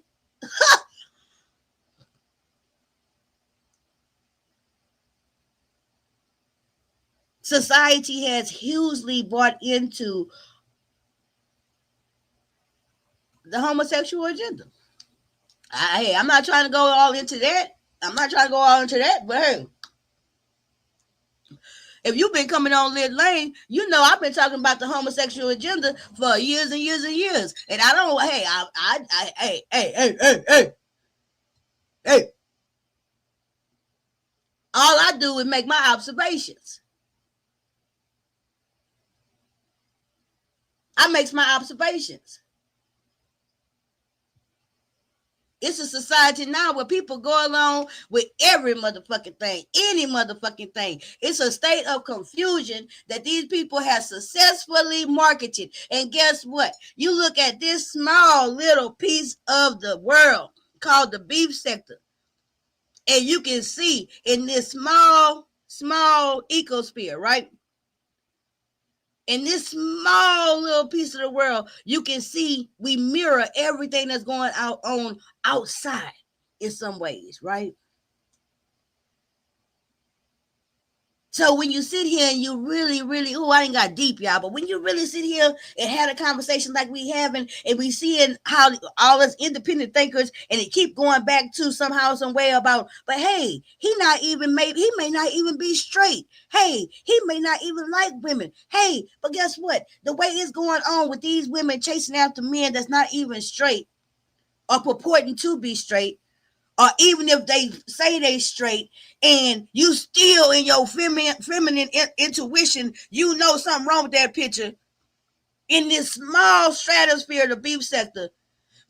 Speaker 3: Society has hugely bought into the homosexual agenda. Hey, I'm not trying to go all into that. But hey, if you've been coming on Lit Lane, I've been talking about the homosexual agenda for years and years and years. And I don't, hey. All I do is make my observations. I make my observations. It's a society now where people go along with every motherfucking thing, any motherfucking thing. It's a state of confusion that these people have successfully marketed. And guess what? You look at this small little piece of the world called the beef sector, and you can see in this small ecosphere, right? In this small little piece of the world, you can see we mirror everything that's going on outside in some ways, right? So when you sit here and you really, I ain't got deep, y'all, but when you really sit here and had a conversation like we having, and we seeing how all us independent thinkers, and it keep going back to somehow, some way about, but hey, he may not even be straight. Hey, he may not even like women. Hey, but guess what? The way it's going on with these women chasing after men that's not even straight or purporting to be straight, or even if they say they straight, and you still in your feminine intuition, you know something wrong with that picture. In this small stratosphere of the beef sector,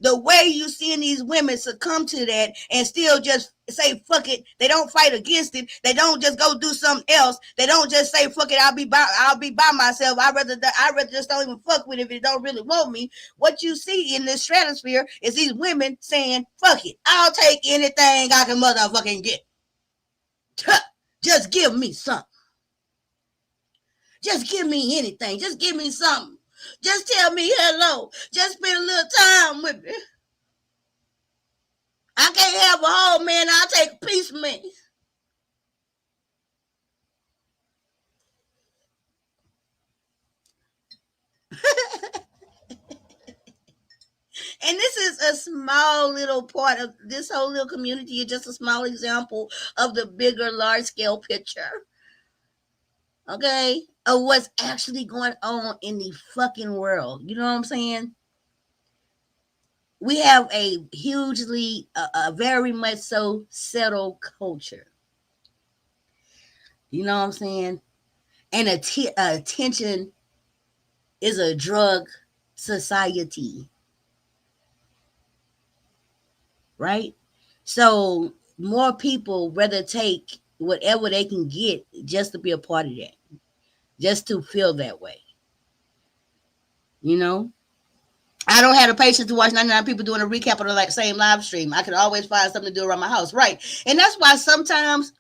Speaker 3: the way you seeing these women succumb to that and still just say fuck it, they don't fight against it, they don't just go do something else, they don't just say fuck it, I'll be by myself, I rather just don't even fuck with it if it don't really want me. What you see in this stratosphere is these women saying fuck it, I'll take anything I can motherfucking get. Just give me something. Just give me anything. Just give me something. Just tell me hello. Just spend a little time with me. I can't have a whole man. I'll take a piece of me. And this is a small little part of this whole little community. Is just a small example of the bigger, large scale picture. Okay? Of what's actually going on in the fucking world. You know what I'm saying? We have a hugely, a very much so settled culture. You know what I'm saying? And attention is a drug society. Right? So more people rather take whatever they can get just to be a part of that, just to feel that way. You know? I don't have the patience to watch 99 people doing a recap of the same live stream. I can always find something to do around my house. Right. And that's why sometimes,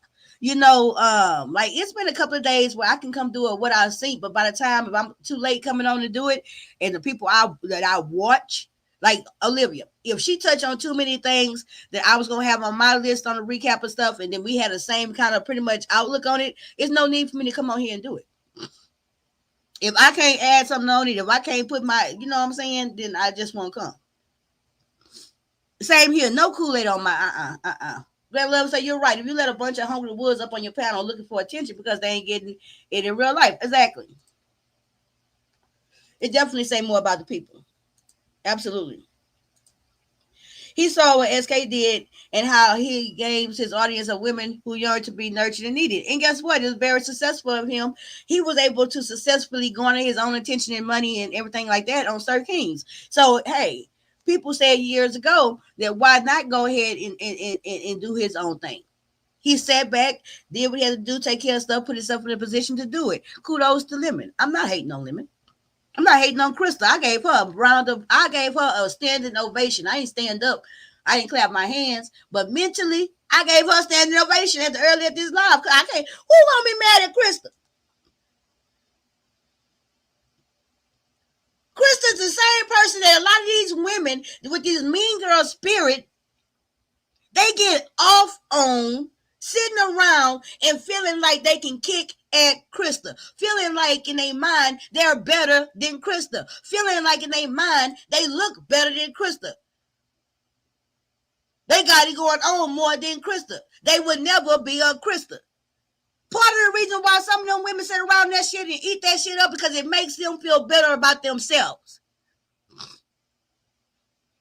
Speaker 3: like it's been a couple of days where I can come do what I've seen, but by the time if I'm too late coming on to do it, and the people that I watch, like Olivia, if she touched on too many things that I was going to have on my list on the recap of stuff, and then we had the same kind of pretty much outlook on it, there's no need for me to come on here and do it. If I can't add something on it, if I can't put my, you know what I'm saying, then I just won't come. Same here. No Kool Aid on my Let love say you're right. If you let a bunch of hungry wolves up on your panel looking for attention because they ain't getting it in real life. Exactly. It definitely say more about the people. Absolutely. He saw what SK did and how he gave his audience of women who yearn to be nurtured and needed. And guess what? It was very successful of him. He was able to successfully garner his own attention and money and everything like that on Sir Kings. So, hey, people said years ago that why not go ahead and do his own thing. He sat back, did what he had to do, take care of stuff, put himself in a position to do it. Kudos to Lemon. I'm not hating on Lemon. I'm not hating on Krista. I gave her a standing ovation. I didn't stand up. I didn't clap my hands. But mentally, I gave her a standing ovation early at this live. Who gonna be mad at Krista? Krista's the same person that a lot of these women with this mean girl spirit, they get off on sitting around and feeling like they can kick at Krista, feeling like in their mind they're better than Krista, feeling like in their mind they look better than Krista. They got it going on more than Krista. They would never be a Krista. Part of the reason why some of them women sit around that shit and eat that shit up because it makes them feel better about themselves.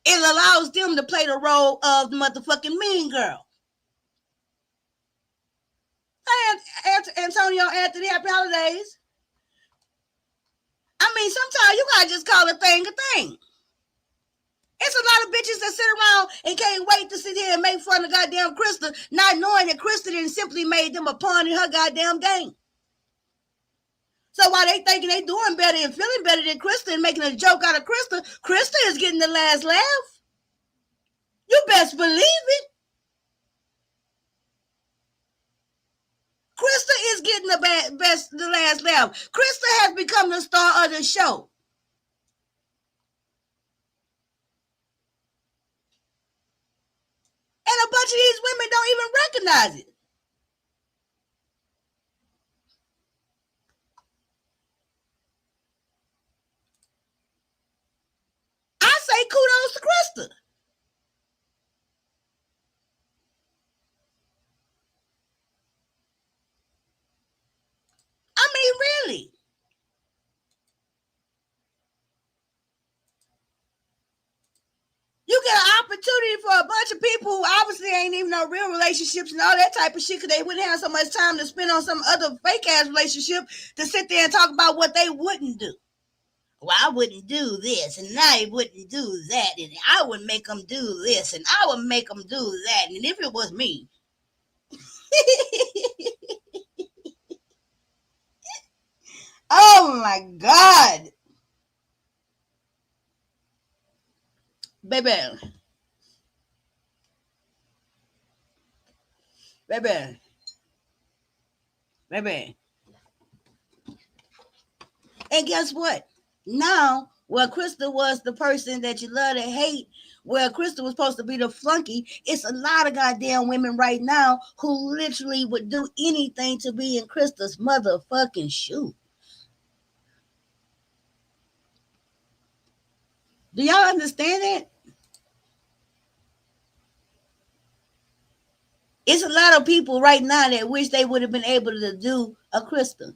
Speaker 3: It allows them to play the role of the motherfucking mean girl. Antonio Anthony, happy holidays. I mean, sometimes you gotta just call a thing a thing. It's a lot of bitches that sit around and can't wait to sit here and make fun of goddamn Krista, not knowing that Krista didn't simply made them a pawn in her goddamn game. So while they thinking they doing better and feeling better than Krista and making a joke out of Krista, Krista is getting the last laugh. You best believe it. Krista is getting the last laugh. Krista has become the star of the show. And a bunch of these women don't even recognize it. I say kudos to Krista. I mean, really. You get an opportunity for a bunch of people who obviously ain't even no real relationships and all that type of shit because they wouldn't have so much time to spend on some other fake ass relationship to sit there and talk about what they wouldn't do. Well, I wouldn't do this and I wouldn't do that and I would make them do this and I would make them do that. And if it was me. Oh my God. Baby. And guess what? Now, where Krista was the person that you love to hate, where Krista was supposed to be the flunky, it's a lot of goddamn women right now who literally would do anything to be in Krista's motherfucking shoe. Do y'all understand that? It's a lot of people right now that wish they would have been able to do a Krista.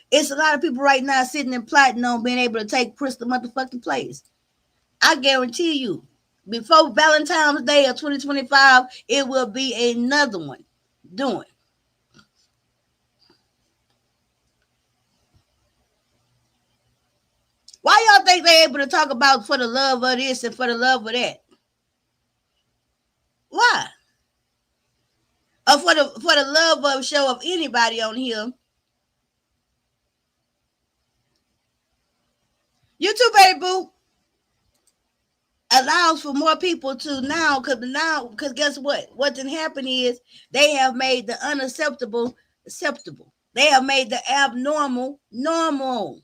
Speaker 3: It's a lot of people right now sitting and plotting on being able to take Krista motherfucking place. I guarantee you, before Valentine's Day of 2025, it will be another one doing. Why y'all think they're able to talk about for the love of this and for the love of that? Why? Or for the love of show of anybody on here. You too, baby boo. Allows for more people to because guess what? What didn't happen is they have made the unacceptable acceptable. They have made the abnormal normal.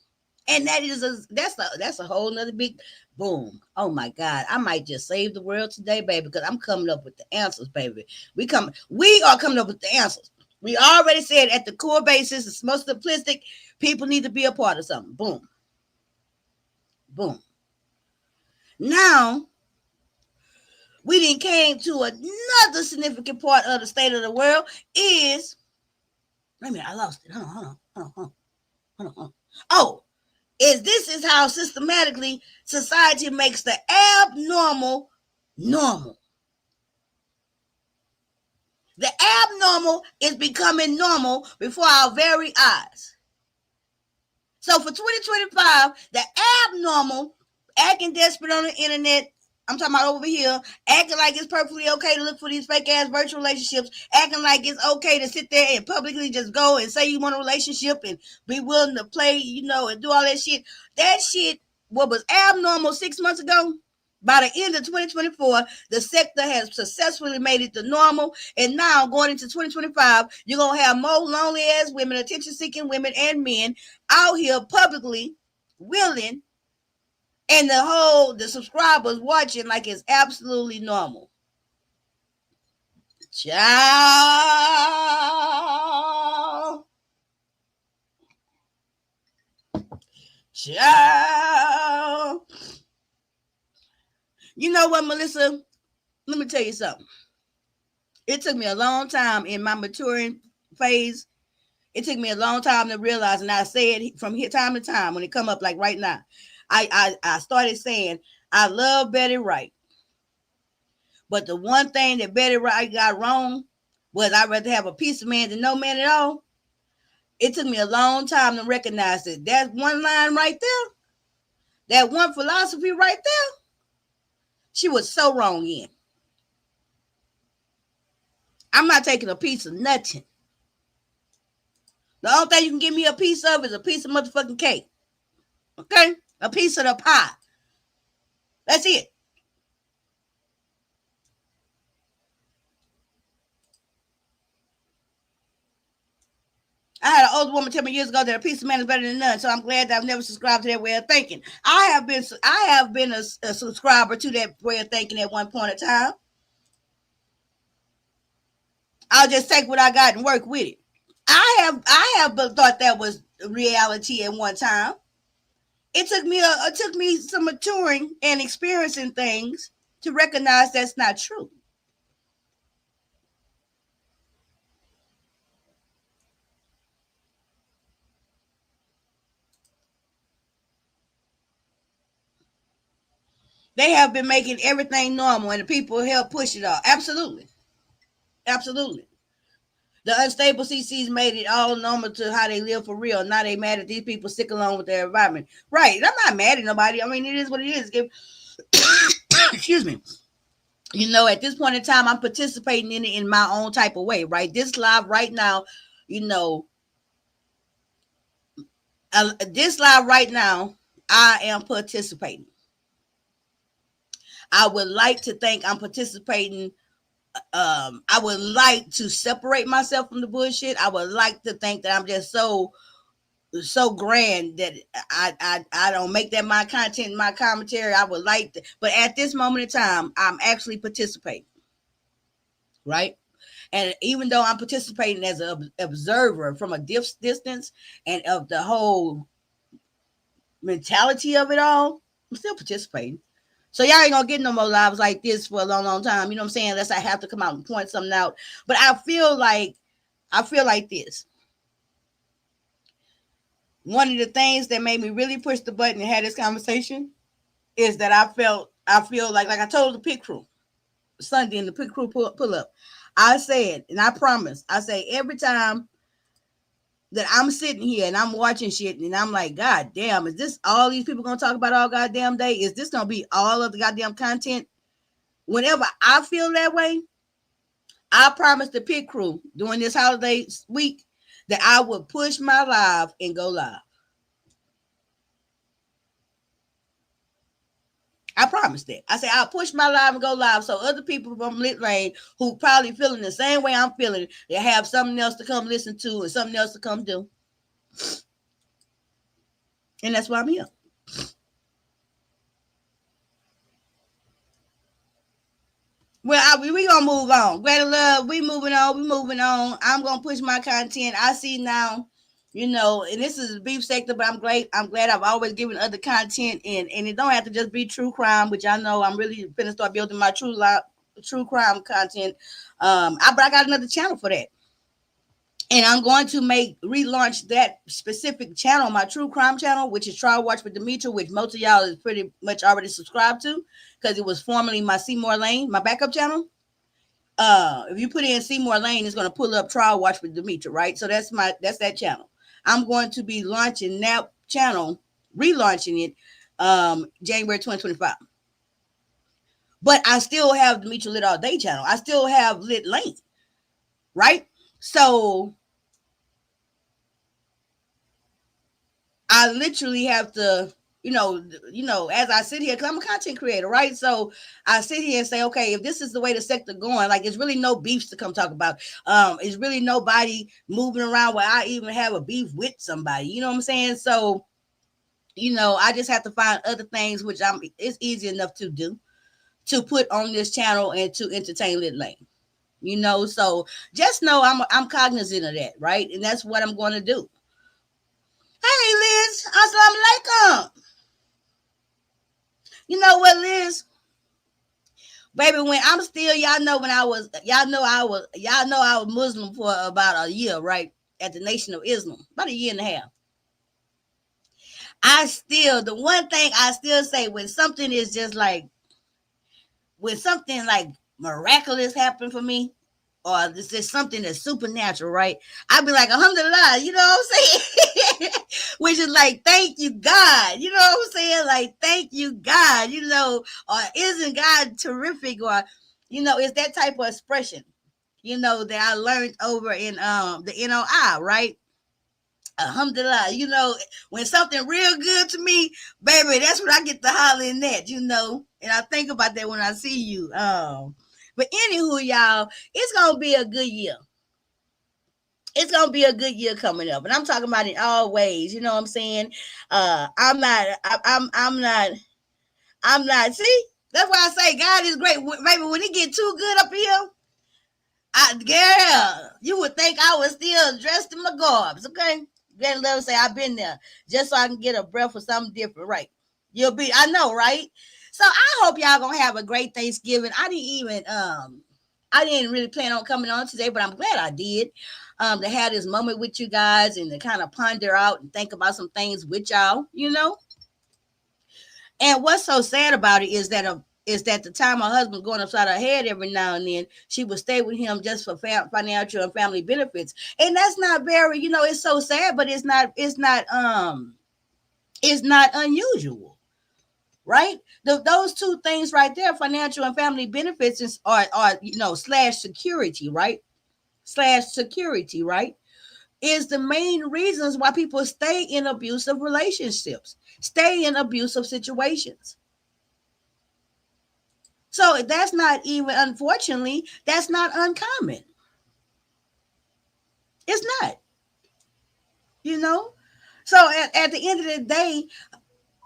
Speaker 3: And that's a whole nother big boom. Oh my God. I might just save the world today, baby, because I'm coming up with the answers, baby. We are coming up with the answers. We already said at the core basis, it's most simplistic. People need to be a part of something. Boom. Boom. Now, we then came to another significant part of the state of the world is, wait a minute, I lost it. Hold on. Oh, this is how systematically society makes the abnormal normal. The abnormal is becoming normal before our very eyes. So for 2025, the abnormal, acting desperate on the internet, I'm talking about over here, acting like it's perfectly okay to look for these fake ass virtual relationships, acting like it's okay to sit there and publicly just go and say you want a relationship and be willing to play, and do all that shit. That shit, what was abnormal 6 months ago, by the end of 2024, the sector has successfully made it the normal. And now going into 2025, you're going to have more lonely ass women, attention seeking women and men out here publicly willing, and the subscribers watching like it's absolutely normal. Child. You know what, Melissa? Let me tell you something. It took me a long time in my maturing phase. It took me a long time to realize, and I say it from time to time when it come up like right now. I started saying, I love Betty Wright. But the one thing that Betty Wright got wrong was I'd rather have a piece of man than no man at all. It took me a long time to recognize that. That one line right there, that one philosophy right there, She was so wrong in. I'm not taking a piece of nothing. The only thing you can give me a piece of is a piece of motherfucking cake. Okay? A piece of the pie. That's it. I had an older woman tell me years ago that a piece of man is better than none. So I'm glad that I've never subscribed to that way of thinking. I have been a subscriber to that way of thinking at one point in time. I'll just take what I got and work with it. I have thought that was reality at one time. It took me some maturing and experiencing things to recognize that's not true. They have been making everything normal, and the people help push it off. Absolutely, absolutely. The unstable CCs made it all normal to how they live for real. Now they mad at these people stick along with their environment. Right. I'm not mad at nobody. I mean, it is what it is. Excuse me. You know, at this point in time, I'm participating in it in my own type of way, right? This live right now, you know, this live right now, I am participating. I would like to think I'm participating. I would like to separate myself from the bullshit. I would like to think that I'm just so grand that I don't make that my content, my commentary. I would like to, but at this moment in time, I'm actually participating, right? And even though I'm participating as an observer from a distance and of the whole mentality of it all, I'm still participating. So y'all ain't gonna get no more lives like this for a long, long time. You know what I'm saying? Unless I have to come out and point something out. But I feel like this. One of the things that made me really push the button and have this conversation is that I feel like I told the pit crew Sunday in the pit crew pull up. I said, and I promise, I say every time that I'm sitting here and I'm watching shit and I'm like, God damn, is this all these people gonna talk about all goddamn day? Is this gonna be all of the goddamn content? Whenever I feel that way, I promised the pit crew during this holiday week that I would push my live and go live. I promised that. I said I'll push my live and go live so other people from Lit Lane who probably feeling the same way I'm feeling, they have something else to come listen to and something else to come do. And that's why I'm here. Well, we gonna move on. Greater love, we moving on. I'm gonna push my content. I see now, you know, and this is a beef sector, but I'm glad I've always given other content, and it don't have to just be true crime, which I know I'm really gonna start building my true crime content. But I got another channel for that. And I'm going to relaunch that specific channel, my true crime channel, which is Trial Watch with Demetri, which most of y'all is pretty much already subscribed to because it was formerly my Seymour Lane, my backup channel. If you put in Seymour Lane, it's going to pull up Trial Watch with Demetri, right? So that's that channel. I'm going to be launching that channel, relaunching it January 2025. But I still have Demetri Lit All Day channel. I still have Lit Lane, right? So I literally have to, you know, as I sit here, because I'm a content creator, right? So I sit here and say, okay, if this is the way the sector going, like it's really no beefs to come talk about. It's really nobody moving around where I even have a beef with somebody. You know what I'm saying? So, you know, I just have to find other things which it's easy enough to do, to put on this channel and to entertain Lit Lane. You know, so just know I'm cognizant of that, right? And that's what I'm going to do. Hey, Liz, assalamu alaikum. You know what, Liz? Baby, when I'm still, y'all know I was Muslim for about a year, right? At the Nation of Islam, about a year and a half. The one thing I still say when something is just like, when something like miraculous happened for me, or this is something that's supernatural, right? I'd be like, alhamdulillah, you know what I'm saying? Which is like, thank you, God. You know what I'm saying? Like, thank you, God, or isn't God terrific? Or, it's that type of expression, that I learned over in the NOI, right? Alhamdulillah, when something real good to me, baby, that's when I get to hollering at, and I think about that when I see you. But anywho, y'all, it's gonna be a good year. It's gonna be a good year coming up, and I'm talking about in all ways. You know what I'm saying? I'm not. I'm not. See, that's why I say God is great. Baby, when it get too good up here, girl, you would think I was still dressed in my garbs. Okay, then let me say I've been there just so I can get a breath of something different, right? I know, right? So I hope y'all gonna have a great Thanksgiving. I didn't really plan on coming on today, but I'm glad I did. To have this moment with you guys and to kind of ponder out and think about some things with y'all. And what's so sad about it is that the time my husband going upside her head every now and then, she would stay with him just for financial and family benefits. And that's not very, it's so sad, but it's not unusual, right? Those two things right there, financial and family benefits, are slash security, right? Is the main reasons why people stay in abusive relationships, stay in abusive situations. So that's not even, unfortunately, that's not uncommon. It's not, So at the end of the day,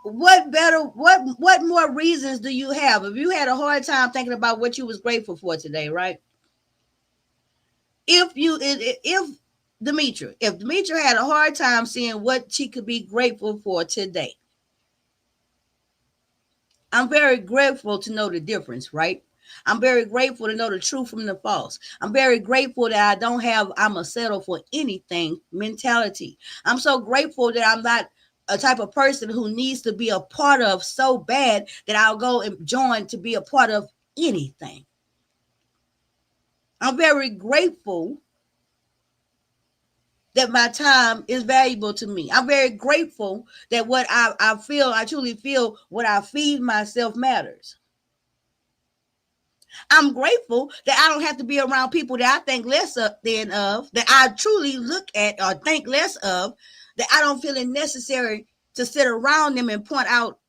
Speaker 3: what more reasons do you have? If you had a hard time thinking about what you was grateful for today, right? If Demetra had a hard time seeing what she could be grateful for today, I'm very grateful to know the difference, right? I'm very grateful to know the truth from the false. I'm very grateful that I don't have I'm a settle for anything mentality. I'm so grateful that I'm not a type of person who needs to be a part of so bad that I'll go and join to be a part of anything. I'm very grateful that my time is valuable to me. I'm very grateful that what I truly feel, what I feed myself matters. I'm grateful that I don't have to be around people that I think less of, that I truly look at or think less of, that I don't feel it necessary to sit around them and point out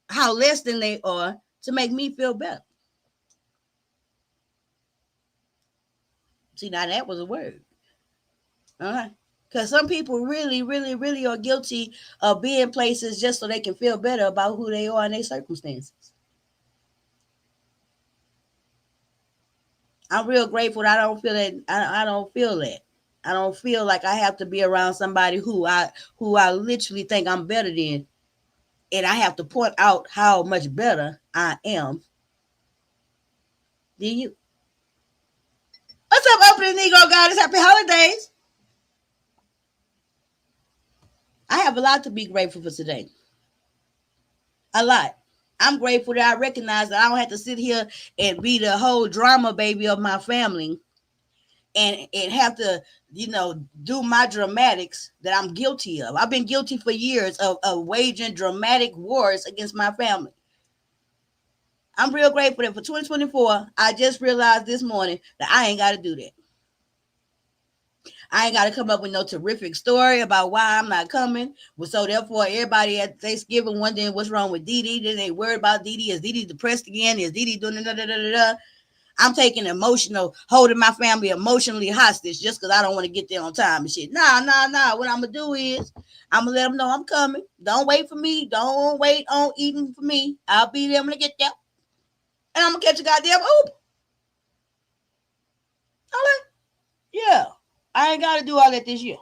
Speaker 3: how less than they are to make me feel better. See, now that was a word. Because some people really, really, really are guilty of being places just so they can feel better about who they are and their circumstances. I'm real grateful that I don't feel that. I don't feel that. I don't feel like I have to be around somebody who I literally think I'm better than, and I have to point out how much better I am than you. What's up, opening Negro Goddess? Happy holidays. I have a lot to be grateful for today. A lot. I'm grateful that I recognize that I don't have to sit here and be the whole drama baby of my family and have to, do my dramatics that I'm guilty of. I've been guilty for years of waging dramatic wars against my family. I'm real grateful that for 2024, I just realized this morning that I ain't got to do that. I ain't got to come up with no terrific story about why I'm not coming. So therefore, everybody at Thanksgiving wondering what's wrong with Dee Dee. Then they worried about Dee Dee. Is Dee Dee depressed again? Is Dee Dee doing da-da-da-da-da? I'm taking holding my family emotionally hostage just because I don't want to get there on time and shit. Nah. What I'm going to do is I'm going to let them know I'm coming. Don't wait for me. Don't wait on eating for me. I'll be there when I get there. And I'm going to catch a goddamn Uber. All right. Yeah. I ain't got to do all that this year.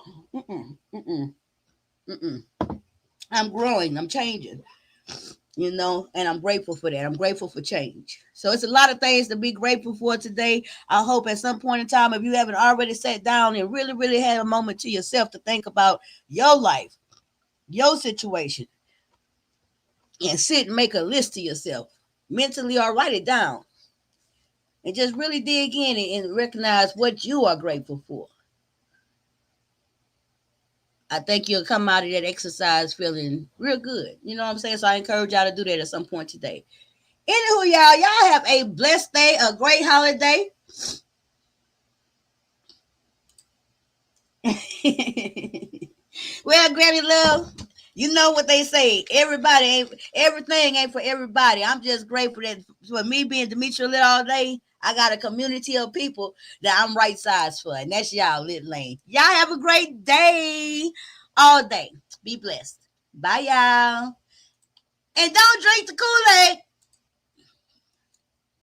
Speaker 3: I'm growing. I'm changing. And I'm grateful for that. I'm grateful for change. So it's a lot of things to be grateful for today. I hope at some point in time, if you haven't already sat down and really, really had a moment to yourself to think about your life, your situation, and sit and make a list to yourself mentally or write it down. and just really dig in and recognize what you are grateful for. I think you'll come out of that exercise feeling real good. You know what I'm saying? So I encourage y'all to do that at some point today. Anywho, y'all have a blessed day, a great holiday. Well, Granny Love, you know what they say. Everything ain't for everybody. I'm just grateful that for me being demetralitALLday, I got a community of people that I'm right size for, and that's y'all, Lit Lane. Y'all have a great day, all day. Be blessed. Bye, y'all. And don't drink the Kool Aid.